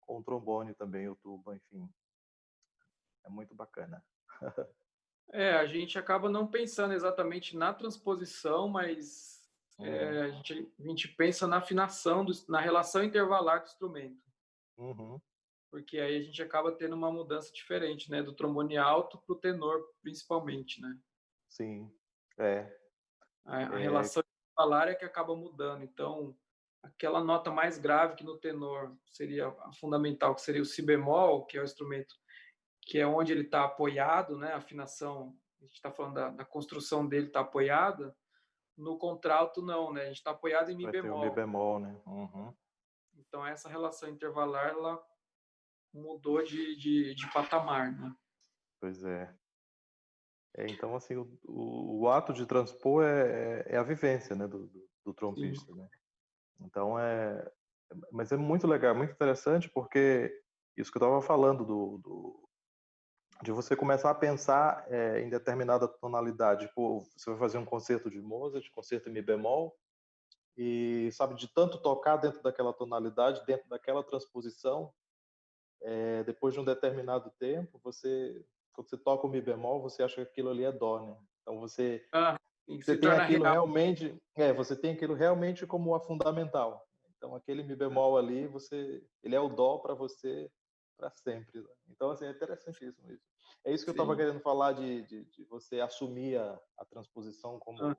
E: o trombone também, o tuba, enfim. É muito bacana.
B: A gente acaba não pensando exatamente na transposição, mas
E: Uhum.
B: a gente pensa na afinação, na relação intervalar do instrumento.
E: Uhum.
B: Porque aí a gente acaba tendo uma mudança diferente, né? Do trombone alto para o tenor, principalmente, né?
E: Sim, é.
B: A relação intervalar é que acaba mudando. Então, aquela nota mais grave que no tenor seria a fundamental, que seria o si bemol, que é o instrumento que é onde ele está apoiado, né? A afinação, a gente está falando da construção dele está apoiada. No contralto, não, né? A gente está apoiado em Mi
E: Vai ter o
B: bemol.
E: Mi bemol, né? Uhum.
B: Então, essa relação intervalar, ela mudou de patamar, né?
E: Pois é. Então, assim, o ato de transpor é a vivência, né, do
B: Sim.
E: trompista, né? Então, mas é muito legal, muito interessante, porque isso que eu estava falando de você começar a pensar em determinada tonalidade. Pô, você vai fazer um concerto de Mozart, concerto em Mi bemol, e sabe, de tanto tocar dentro daquela tonalidade, dentro daquela transposição, depois de um determinado tempo, quando você toca o Mi bemol, você acha que aquilo ali é Dó, né? Então você
B: Sim,
E: você
B: se
E: tem
B: torna
E: aquilo
B: real.
E: realmente, você tem aquilo realmente como a fundamental. Então aquele Mi bemol ali, ele é o Dó para você para sempre, né? Então assim, é interessantíssimo isso. É isso que eu estava
B: Sim.
E: querendo falar de você assumir a transposição
B: Uhum.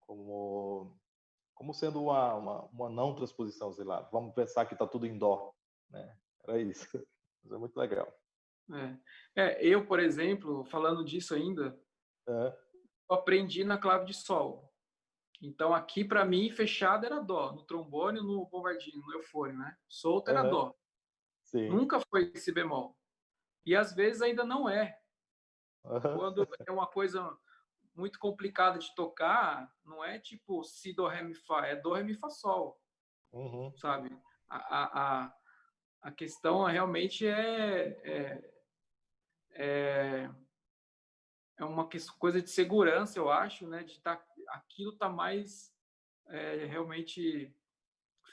E: como como sendo uma não transposição, sei lá. Vamos pensar que está tudo em Dó, né? Era isso. Mas é muito legal.
B: Eu, por exemplo, falando disso ainda,
E: É,
B: eu aprendi na clave de Sol. Então, aqui, para mim, fechado era Dó. No trombone, no bombardino, no eufone, né? Solto era
E: aham,
B: Dó.
E: sim.
B: Nunca foi Si bemol. E, às vezes, ainda não é.
E: Aham,
B: Quando é uma coisa muito complicada de tocar, não é tipo Si, Dó, Ré, Mi, Fá. É Dó, Ré, Mi, Fá, Sol,
E: uhum,
B: sabe? A questão realmente é uma coisa de segurança, eu acho, né? De aquilo tá mais realmente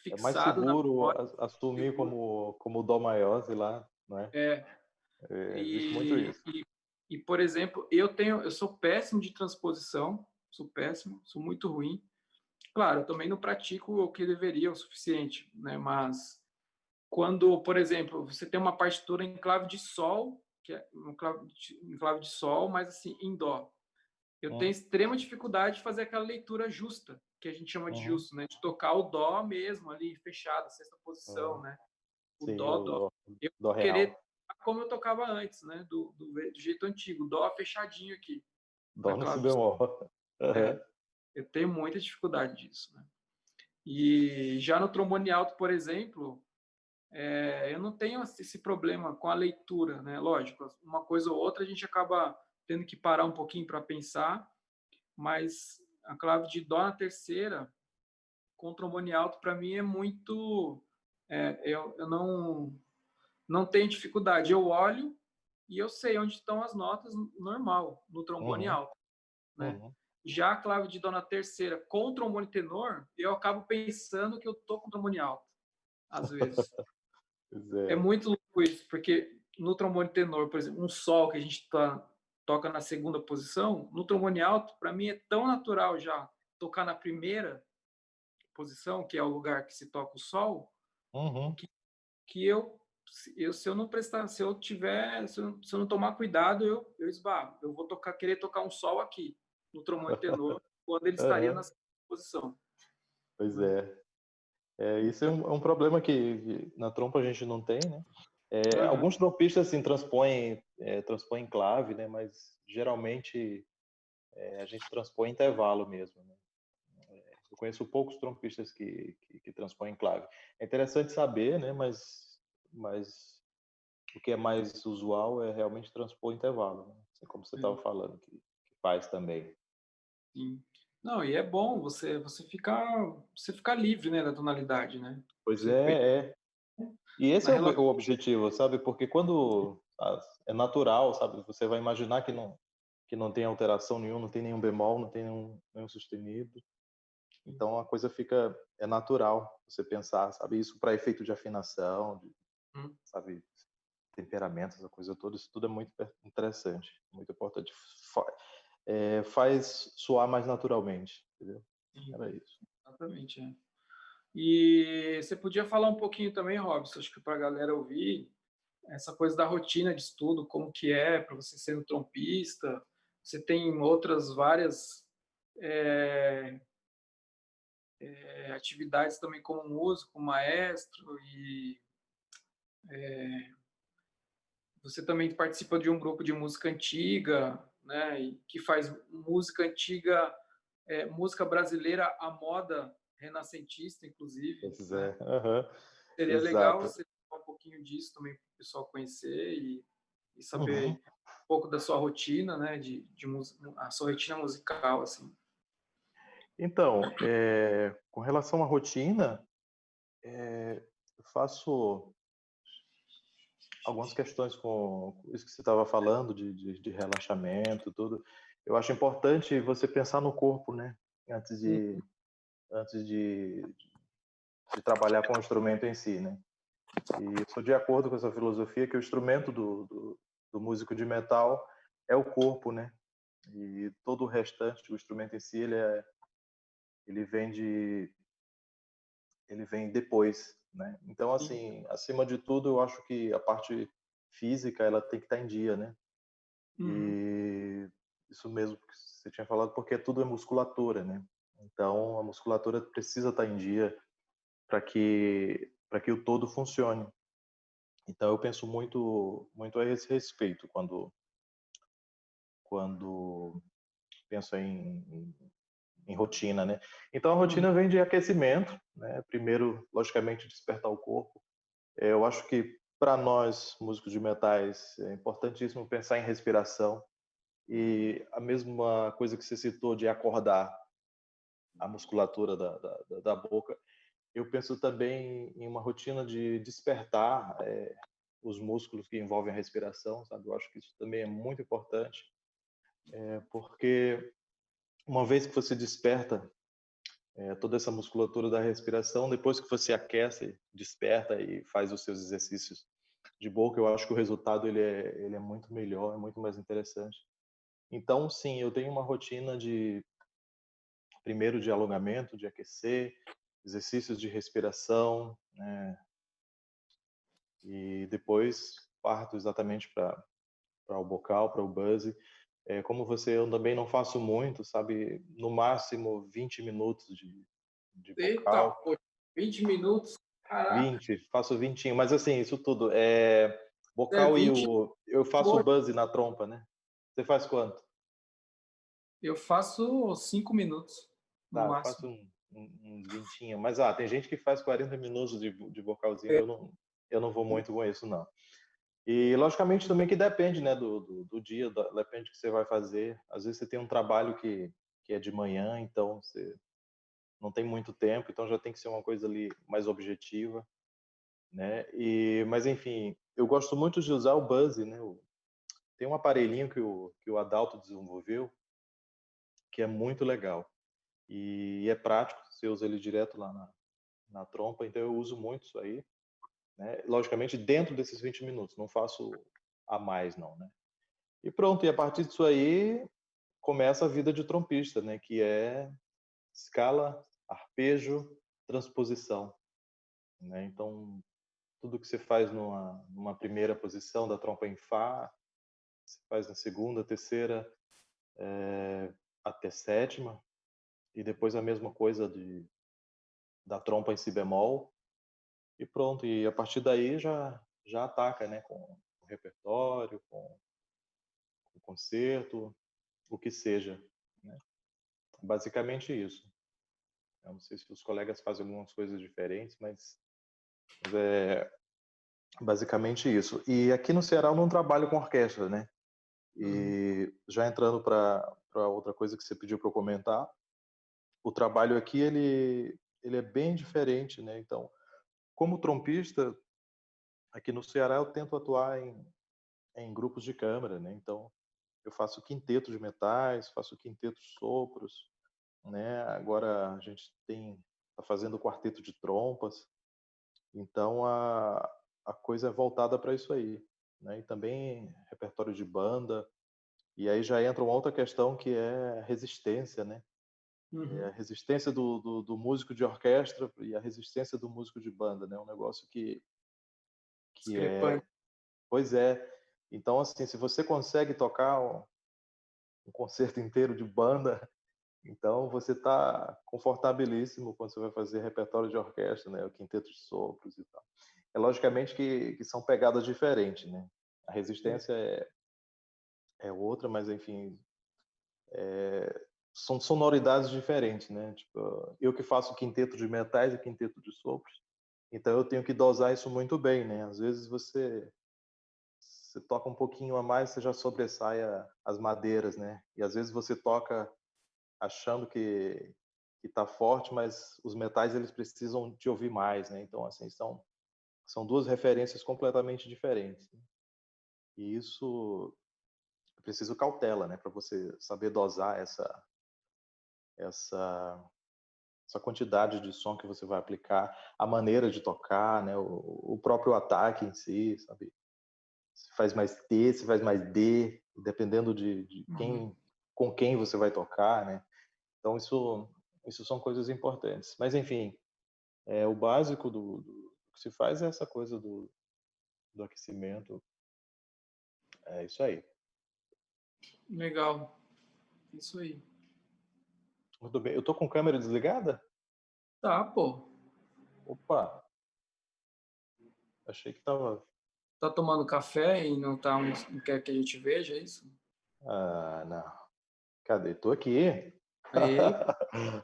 E: é mais
B: fixado na
E: seguro
B: memória.
E: assumir
B: Seguro.
E: como Dó maior, sei lá, né?
B: É,
E: Existe muito
B: e,
E: isso.
B: e, e, por exemplo, eu sou péssimo de transposição, sou péssimo, sou muito ruim. Claro, eu também não pratico o que deveria o suficiente, né? Mas quando, por exemplo, você tem uma partitura em clave de sol, que é em clave de sol, mas assim, em dó. Eu tenho
E: Uhum,
B: extrema dificuldade de fazer aquela leitura justa, que a gente chama de
E: uhum,
B: justo, né? De tocar o dó mesmo ali, fechado, sexta posição,
E: uhum.
B: né? O
E: Sim,
B: dó,
E: o
B: dó.
E: Dó,
B: Eu
E: Dó
B: vou querer
E: real.
B: tocar como eu tocava antes, né? Do jeito antigo, dó fechadinho aqui, na
E: Dó no si
B: clave de sol.
E: bemol. Aham,
B: Eu tenho muita dificuldade disso, né? E já no trombone alto, por exemplo, eu não tenho esse problema com a leitura, né? Lógico, uma coisa ou outra a gente acaba tendo que parar um pouquinho para pensar, mas a clave de dó na terceira com trombone alto para mim é muito, eu não tenho dificuldade. Eu olho e eu sei onde estão as notas normal no trombone
E: uhum,
B: alto, né?
E: uhum.
B: Já a clave de dó na terceira com trombone tenor, eu acabo pensando que eu tô com trombone alto às vezes.
E: Pois
B: É
E: é.
B: muito louco isso, porque no trombone tenor, por exemplo, um sol que a gente toca na segunda posição, no trombone alto, para mim é tão natural já tocar na primeira posição, que é o lugar que se toca o sol,
E: Uhum.
B: que se eu não prestar, se eu não tomar cuidado, eu esbarro. Eu vou querer tocar um sol aqui, no trombone tenor, quando ele estaria na
E: Aham.
B: segunda posição.
E: Pois
B: Né?
E: é. Isso é um problema que na trompa a gente não tem, né?
B: Uhum.
E: Alguns trompistas assim transpõem clave, né? Mas geralmente a gente transpõe intervalo mesmo, né? Eu conheço poucos trompistas que transpõem clave. É interessante saber, né? Mas o que é mais usual é realmente transpor intervalo, né? Assim como você estava falando, que faz também.
B: Sim. Não, e é bom você ficar livre, né, da tonalidade, né?
E: Pois
B: Você pensa
E: E esse
B: na
E: é
B: relação.
E: o objetivo, sabe? Porque quando é natural, sabe? Você vai imaginar que não tem alteração nenhuma, não tem nenhum bemol, não tem nenhum sustenido. Então a coisa é natural você pensar, sabe? Isso para efeito de afinação, sabe? Temperamentos, essa coisa toda, isso tudo é muito interessante, muito importante. Faz soar mais naturalmente, entendeu?
B: Sim,
E: Era isso.
B: exatamente. E você podia falar um pouquinho também, Robson, acho que para a galera ouvir, essa coisa da rotina de estudo, como que é para você ser um trompista. Você tem outras várias é, atividades também como músico, maestro, e você também participa de um grupo de música antiga, né, e que faz música antiga música brasileira à moda renascentista, inclusive.
E: Pois
B: né?
E: é. Uhum.
B: Seria legal
E: Exato.
B: você falar um pouquinho disso também para o pessoal conhecer e saber
E: Uhum.
B: um pouco da sua rotina, né, a sua rotina musical, assim.
E: Então, com relação à rotina, eu faço algumas questões com isso que você estava falando, de relaxamento, tudo. Eu acho importante você pensar no corpo, né? Antes de trabalhar com o instrumento em si, né? E eu sou de acordo com essa filosofia que o instrumento do músico de metal é o corpo, né? E todo o restante, o instrumento em si, ele vem ele vem depois, né? Então, assim, acima de tudo, eu acho que a parte física, ela tem que estar em dia, né?
B: Uhum.
E: E isso mesmo que você tinha falado, porque tudo é musculatura, né? Então, a musculatura precisa estar em dia para que o todo funcione. Então, eu penso muito a esse respeito quando penso em rotina, né? Então, a
B: Uhum.
E: rotina vem de aquecimento, né? Primeiro, logicamente, despertar o corpo. Eu acho que para nós, músicos de metais, é importantíssimo pensar em respiração e a mesma coisa que você citou de acordar a musculatura da boca, eu penso também em uma rotina de despertar os músculos que envolvem a respiração, sabe? Eu acho que isso também é muito importante, porque uma vez que você desperta toda essa musculatura da respiração, depois que você aquece, desperta e faz os seus exercícios de boca, eu acho que o resultado ele é muito melhor, é muito mais interessante. Então, sim, eu tenho uma rotina primeiro de alongamento, de aquecer, exercícios de respiração, né? E depois parto exatamente para o vocal, para o buzz. Como você, eu também não faço muito, sabe? No máximo 20 minutos de
B: Eita,
E: vocal.
B: pô, 20 minutos, caraca.
E: 20, faço 20, mas assim, isso tudo. Vocal e
B: 20,
E: eu faço o buzz na trompa, né? Você faz quanto?
B: eu faço 5 minutos, no
E: Tá, eu faço
B: máximo.
E: uns 20, mas tem gente que faz 40 minutos de vocalzinho,
B: É.
E: eu não vou muito com isso, não. E logicamente também que depende, né, do dia, depende do que você vai fazer. Às vezes você tem um trabalho que é de manhã, então você não tem muito tempo, então já tem que ser uma coisa ali mais objetiva, né? Mas enfim, eu gosto muito de usar o Buzz, né? Tem um aparelhinho que o Adalto desenvolveu que é muito legal e é prático, você usa ele direto lá na trompa, então eu uso muito isso aí, né? Logicamente dentro desses 20 minutos, não faço a mais não, né? E pronto, e a partir disso aí começa a vida de trompista, né? Que é escala, arpejo, transposição, né? Então, tudo que você faz numa primeira posição da trompa em Fá, você faz na segunda, terceira, até sétima, e depois a mesma coisa da trompa em Si bemol, e pronto. E a partir daí já ataca, né? Com o repertório, com o concerto, o que seja, né? Basicamente isso. Eu não sei se os colegas fazem algumas coisas diferentes, mas é basicamente isso. E aqui no Ceará eu não trabalho com orquestra, né?
B: Uhum.
E: E já entrando para outra coisa que você pediu para eu comentar, o trabalho aqui ele é bem diferente, né? Então, como trompista, aqui no Ceará eu tento atuar em grupos de câmara, né? Então, eu faço quinteto de metais, faço quinteto de sopros, né? Agora a gente tá fazendo quarteto de trompas. Então a coisa é voltada para isso aí, né? E também repertório de banda. E aí já entra uma outra questão que é resistência, né? A
B: Uhum.
E: resistência do músico de orquestra e a resistência do músico de banda, né? Um negócio que
B: Discrepante.
E: pois é. Então, assim, se você consegue tocar um concerto inteiro de banda, então você está confortabilíssimo quando você vai fazer repertório de orquestra, né? O quinteto de sopros e tal. Logicamente que são pegadas diferentes, né? A resistência é outra, mas enfim, são sonoridades diferentes, né? Tipo, eu que faço quinteto de metais e quinteto de sopros, então eu tenho que dosar isso muito bem, né? Às vezes você toca um pouquinho a mais, você já sobressai as madeiras, né? E às vezes você toca achando que tá forte, mas os metais eles precisam te ouvir mais, né? Então assim, são duas referências completamente diferentes, né? E isso é preciso cautela, né, para você saber dosar essa quantidade de som que você vai aplicar, a maneira de tocar, né, o próprio ataque em si, sabe? Se faz mais T, se faz mais D, dependendo de com quem você vai tocar, né? Então isso são coisas importantes. Mas enfim, o básico do que se faz é essa coisa do aquecimento. É isso aí.
B: Legal. Isso aí.
E: Tudo bem. Eu tô com câmera desligada?
B: Tá, pô.
E: Opa! Achei que tava.
B: Tá tomando café e não quer que a gente veja isso?
E: Ah, não. Cadê? Tô aqui.
B: Aí,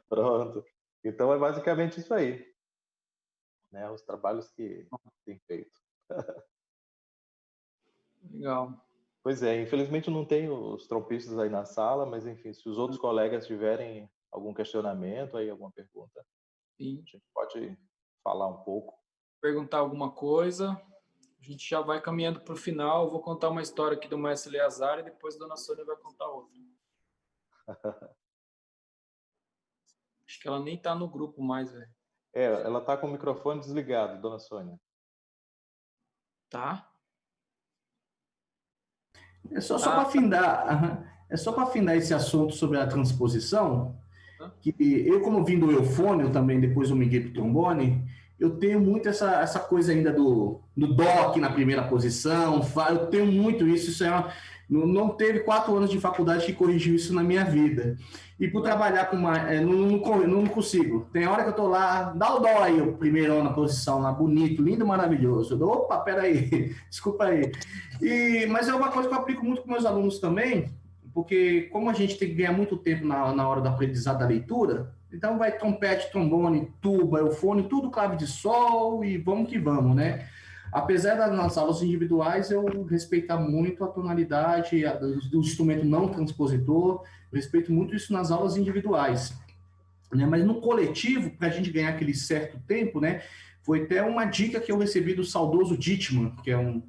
E: Pronto. Então é basicamente isso aí, né? Os trabalhos que tem feito.
B: legal.
E: Pois é, infelizmente eu não tenho os trompistas aí na sala, mas enfim, se os outros colegas tiverem algum questionamento aí, alguma pergunta,
B: Sim.
E: a gente pode falar um pouco.
B: Perguntar alguma coisa. A gente já vai caminhando para o final. Eu vou contar uma história aqui do mestre Eleazar e depois a dona Sônia vai contar outra. Acho que ela nem tá no grupo mais, velho.
E: Ela tá com o microfone desligado, dona Sônia.
B: Tá?
F: É só para findar, é só para findar esse assunto sobre a transposição, que eu, como vim do eufônio também, depois eu migrei para o trombone, eu tenho muito essa coisa ainda do dó aqui na primeira posição, eu tenho muito isso não teve 4 anos de faculdade que corrigiu isso na minha vida. E por trabalhar com não consigo. Tem hora que eu tô lá, dá o dó aí, o primeiro na posição lá, bonito, lindo, maravilhoso. Eu dou, opa, peraí, desculpa aí. Mas é uma coisa que eu aplico muito com meus alunos também, porque como a gente tem que ganhar muito tempo na hora do aprendizado da leitura, então vai trompete, trombone, tuba, eufone, tudo clave de sol e vamos que vamos, né? Apesar das aulas individuais, eu respeitar muito a tonalidade do instrumento não transpositor, eu respeito muito isso nas aulas individuais, né? Mas no coletivo, para a gente ganhar aquele certo tempo, né? Foi até uma dica que eu recebi do saudoso Dittmann, que era um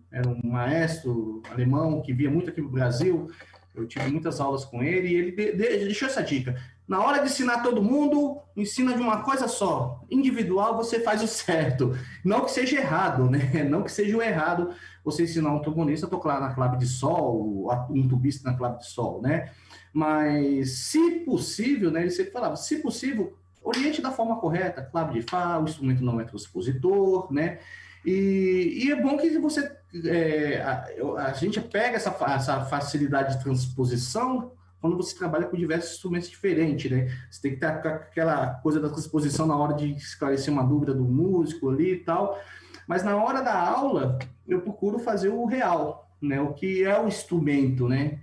F: maestro alemão que via muito aqui no Brasil. Eu tive muitas aulas com ele e ele deixou essa dica. Na hora de ensinar todo mundo, ensina de uma coisa só. Individual, você faz o certo. Não que seja errado, né? Não que seja o errado você ensinar um trombonista a tocar na clave de sol, um tubista na clave de sol, né? Mas, se possível, né? Ele sempre falava, se possível, oriente da forma correta, clave de Fá, o instrumento não é transpositor, né? E é bom que você a gente pega essa facilidade de transposição quando você trabalha com diversos instrumentos diferentes, né? Você tem que ter aquela coisa da transposição na hora de esclarecer uma dúvida do músico ali e tal, mas na hora da aula eu procuro fazer o real, né? O que é o instrumento, né?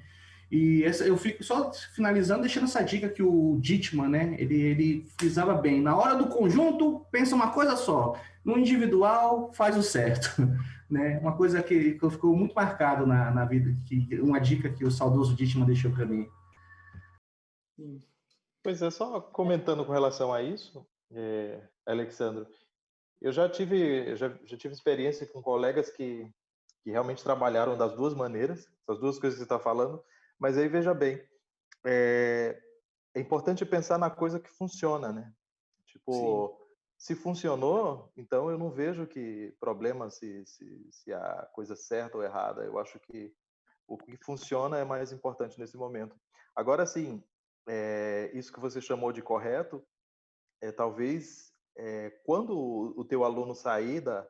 F: E eu fico só finalizando, deixando essa dica que o Dittmann, né? Ele frisava bem. Na hora do conjunto, pensa uma coisa só. No individual, faz o certo. Né? Uma coisa que ficou muito marcado na vida, uma dica que o saudoso Dittmann deixou para mim.
E: Pois é, só comentando com relação a isso, Alexandro, eu já tive experiência com colegas que realmente trabalharam das duas maneiras, essas duas coisas que você está falando, mas aí veja bem, é importante pensar na coisa que funciona, né? Tipo, se funcionou, então eu não vejo que problema se a coisa é certa ou errada. Eu acho que o que funciona é mais importante nesse momento. Agora, sim, isso que você chamou de correto, talvez quando o teu aluno sair da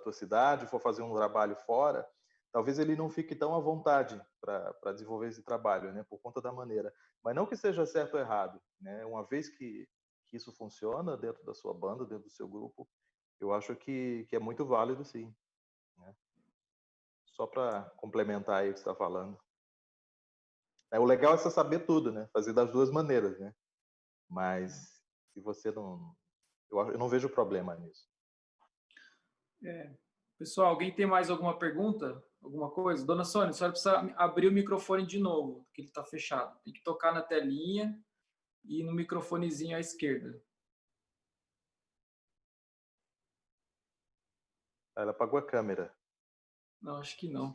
E: tua cidade, for fazer um trabalho fora, talvez ele não fique tão à vontade para desenvolver esse trabalho, né, por conta da maneira. Mas não que seja certo ou errado, né? Uma vez que isso funciona dentro da sua banda, dentro do seu grupo, eu acho que é muito válido, sim. Né? Só para complementar aí o que você está falando. O legal é você saber tudo, né? Fazer das duas maneiras, né? Mas se você não... Eu não vejo problema nisso.
B: Pessoal, alguém tem mais alguma pergunta? Alguma coisa? Dona Sônia, a senhora precisa abrir o microfone de novo, que ele está fechado. Tem que tocar na telinha e no microfonezinho à esquerda.
E: Ela apagou a câmera.
B: Não, acho que não.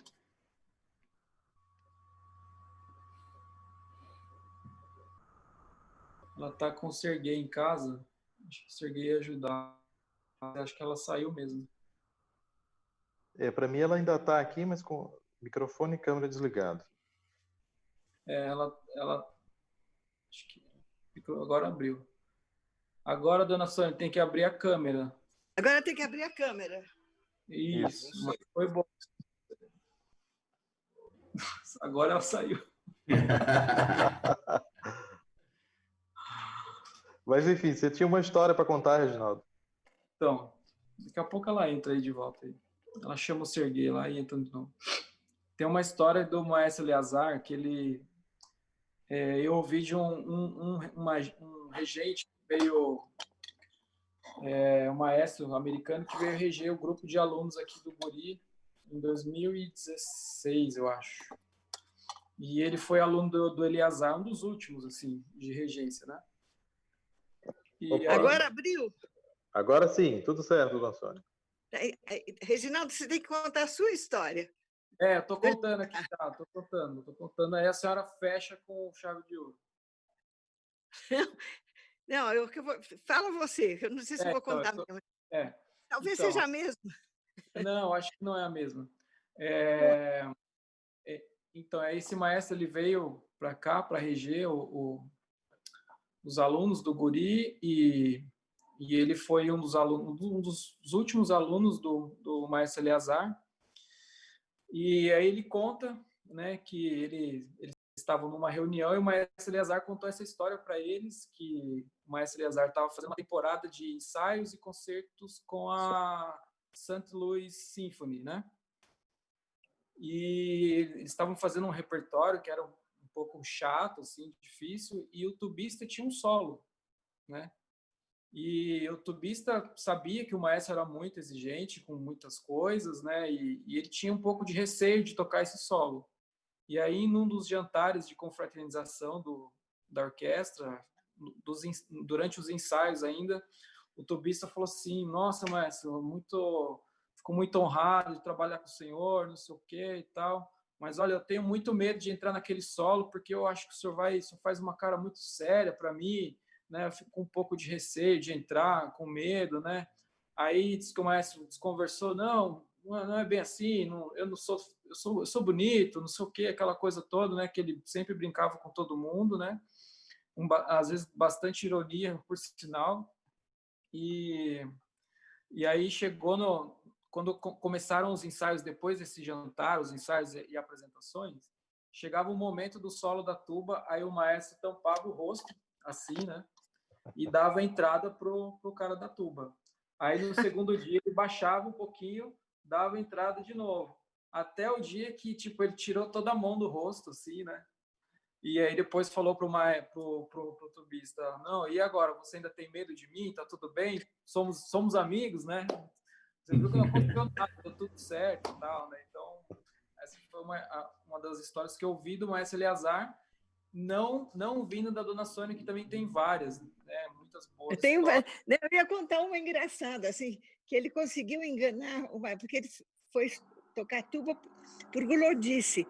B: Ela está com o Serguei em casa. Acho que o Serguei ia ajudar. Acho que ela saiu mesmo.
E: Para mim ela ainda está aqui, mas com microfone e câmera desligado.
B: Ela acho que agora abriu. Agora, dona Sônia, tem que abrir a câmera.
A: Agora tem que abrir a câmera.
B: Isso, mas foi bom. Agora ela saiu.
E: Mas enfim, você tinha uma história para contar, Reginaldo?
B: Então, daqui a pouco ela entra aí de volta. Aí. Ela chama o Serguei lá e entra de novo. Tem uma história do Maestro Eleazar que ele... eu ouvi de um regente que veio... um maestro americano que veio reger o grupo de alunos aqui do Guri em 2016, eu acho. E ele foi aluno do Eleazar, um dos últimos, assim, de regência, né? E
A: agora abriu?
E: Agora sim, tudo certo, dona Sônia.
A: Reginaldo, você tem que contar a sua história.
B: Eu estou contando aqui, tá? Estou contando. Aí a senhora fecha com chave de ouro.
A: Não, fala você, eu não sei se eu vou contar mesmo. Talvez seja a mesma.
B: Não, acho que não é a mesma. Então, esse maestro ele veio para cá para reger os alunos do Guri e ele foi um dos últimos alunos do maestro Eleazar. E aí ele conta, né, que eles estavam numa reunião e o maestro Eleazar contou essa história para eles, que o maestro Eleazar estava fazendo uma temporada de ensaios e concertos com a St. Louis Symphony, né? E eles estavam fazendo um repertório que era um pouco chato, assim, difícil, e o tubista tinha um solo, né? E o tubista sabia que o maestro era muito exigente com muitas coisas, né? E ele tinha um pouco de receio de tocar esse solo. E aí, num dos jantares de confraternização da orquestra, durante os ensaios ainda, o tubista falou assim: "Nossa, maestro, fico muito honrado de trabalhar com o senhor, não sei o quê e tal. Mas olha, eu tenho muito medo de entrar naquele solo porque eu acho que o senhor faz uma cara muito séria para mim, né? Eu fico com um pouco de receio de entrar, com medo, né?" Aí disse que o maestro desconversou: não é bem assim, eu sou bonito, não sei o quê, aquela coisa toda, né? Que ele sempre brincava com todo mundo, né? Às vezes bastante ironia, por sinal. E aí chegou quando começaram os ensaios, depois desse jantar, os ensaios e apresentações, chegava o momento do solo da tuba, aí o maestro tampava o rosto, assim, né? E dava a entrada pro cara da tuba. Aí no segundo dia ele baixava um pouquinho, dava a entrada de novo. Até o dia que, tipo, ele tirou toda a mão do rosto, assim, né? E aí depois falou pro tubista: "Não, e agora? Você ainda tem medo de mim? Tá tudo bem? Somos amigos, né? Você viu que não aconteceu nada, deu tudo certo e tal, né?" Então, essa foi uma das histórias que eu vi do maestro Eleazar, não vindo da dona Sônia, que também tem várias, né? Muitas boas histórias.
A: Eu ia contar uma engraçada, assim, que ele conseguiu enganar, porque ele foi tocar tuba por glodice.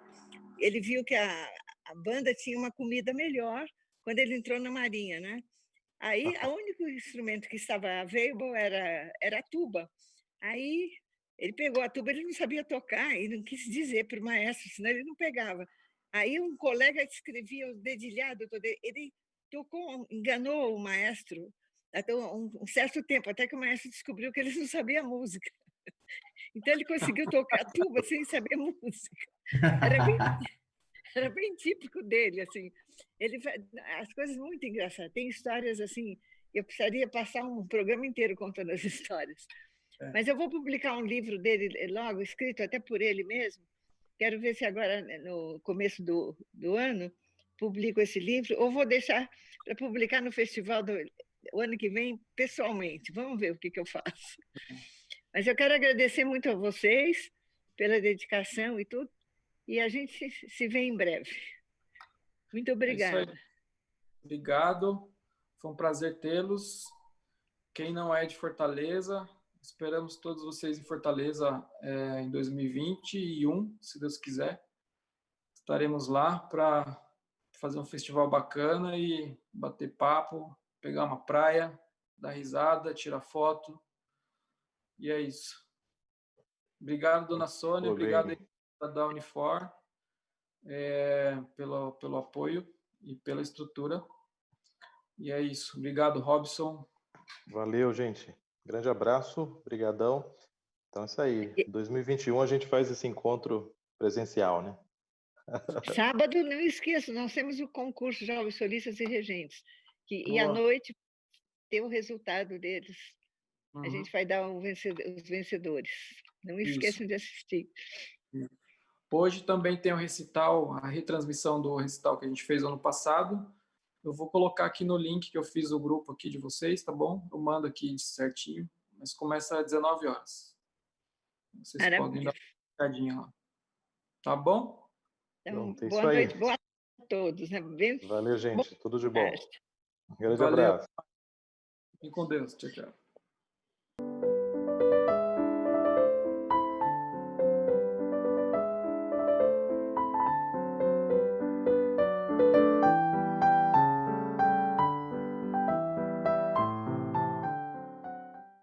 A: Ele viu que a banda tinha uma comida melhor quando ele entrou na Marinha, né? Aí, o único instrumento que estava available era a tuba. Aí, ele pegou a tuba, ele não sabia tocar e não quis dizer para o maestro, senão ele não pegava. Aí, um colega escrevia o dedilhado todo. Ele tocou, enganou o maestro até um certo tempo, até que o maestro descobriu que ele não sabia música. Então, ele conseguiu tocar a tuba sem saber música. Era bem típico dele, assim. As coisas muito engraçadas. Tem histórias assim, eu precisaria passar um programa inteiro contando as histórias. Mas eu vou publicar um livro dele logo, escrito até por ele mesmo. Quero ver se agora, no começo do ano, publico esse livro, ou vou deixar para publicar no festival o ano que vem, pessoalmente. Vamos ver o que eu faço. Mas eu quero agradecer muito a vocês pela dedicação e tudo, e a gente se vê em breve. Muito obrigada.
B: Obrigado, foi um prazer tê-los. Quem não é de Fortaleza, esperamos todos vocês em Fortaleza em 2021, se Deus quiser. Estaremos lá para fazer um festival bacana e bater papo, pegar uma praia, dar risada, tirar foto. E é isso. Obrigado, dona Sônia. Obrigado da Unifor pelo apoio e pela estrutura. E é isso. Obrigado, Robson.
E: Valeu, gente. Grande abraço. Obrigadão. Então é isso aí. Em 2021 a gente faz esse encontro presencial, né?
A: Sábado, não esqueça, nós temos o concurso de Jovens Solistas e Regentes. E à noite tem o resultado deles. A gente vai dar os vencedores. Não esqueçam de assistir.
B: Hoje também tem o recital, a retransmissão do recital que a gente fez ano passado. Eu vou colocar aqui no link que eu fiz o grupo aqui de vocês, tá bom? Eu mando aqui certinho, mas começa às 19 horas. Vocês podem dar uma olhadinha lá. Tá bom?
A: Então, boa noite, boa tarde a todos. Né?
E: Valeu, gente. Tudo de bom. Um grande abraço.
B: Fiquem com Deus. Tchau, tchau.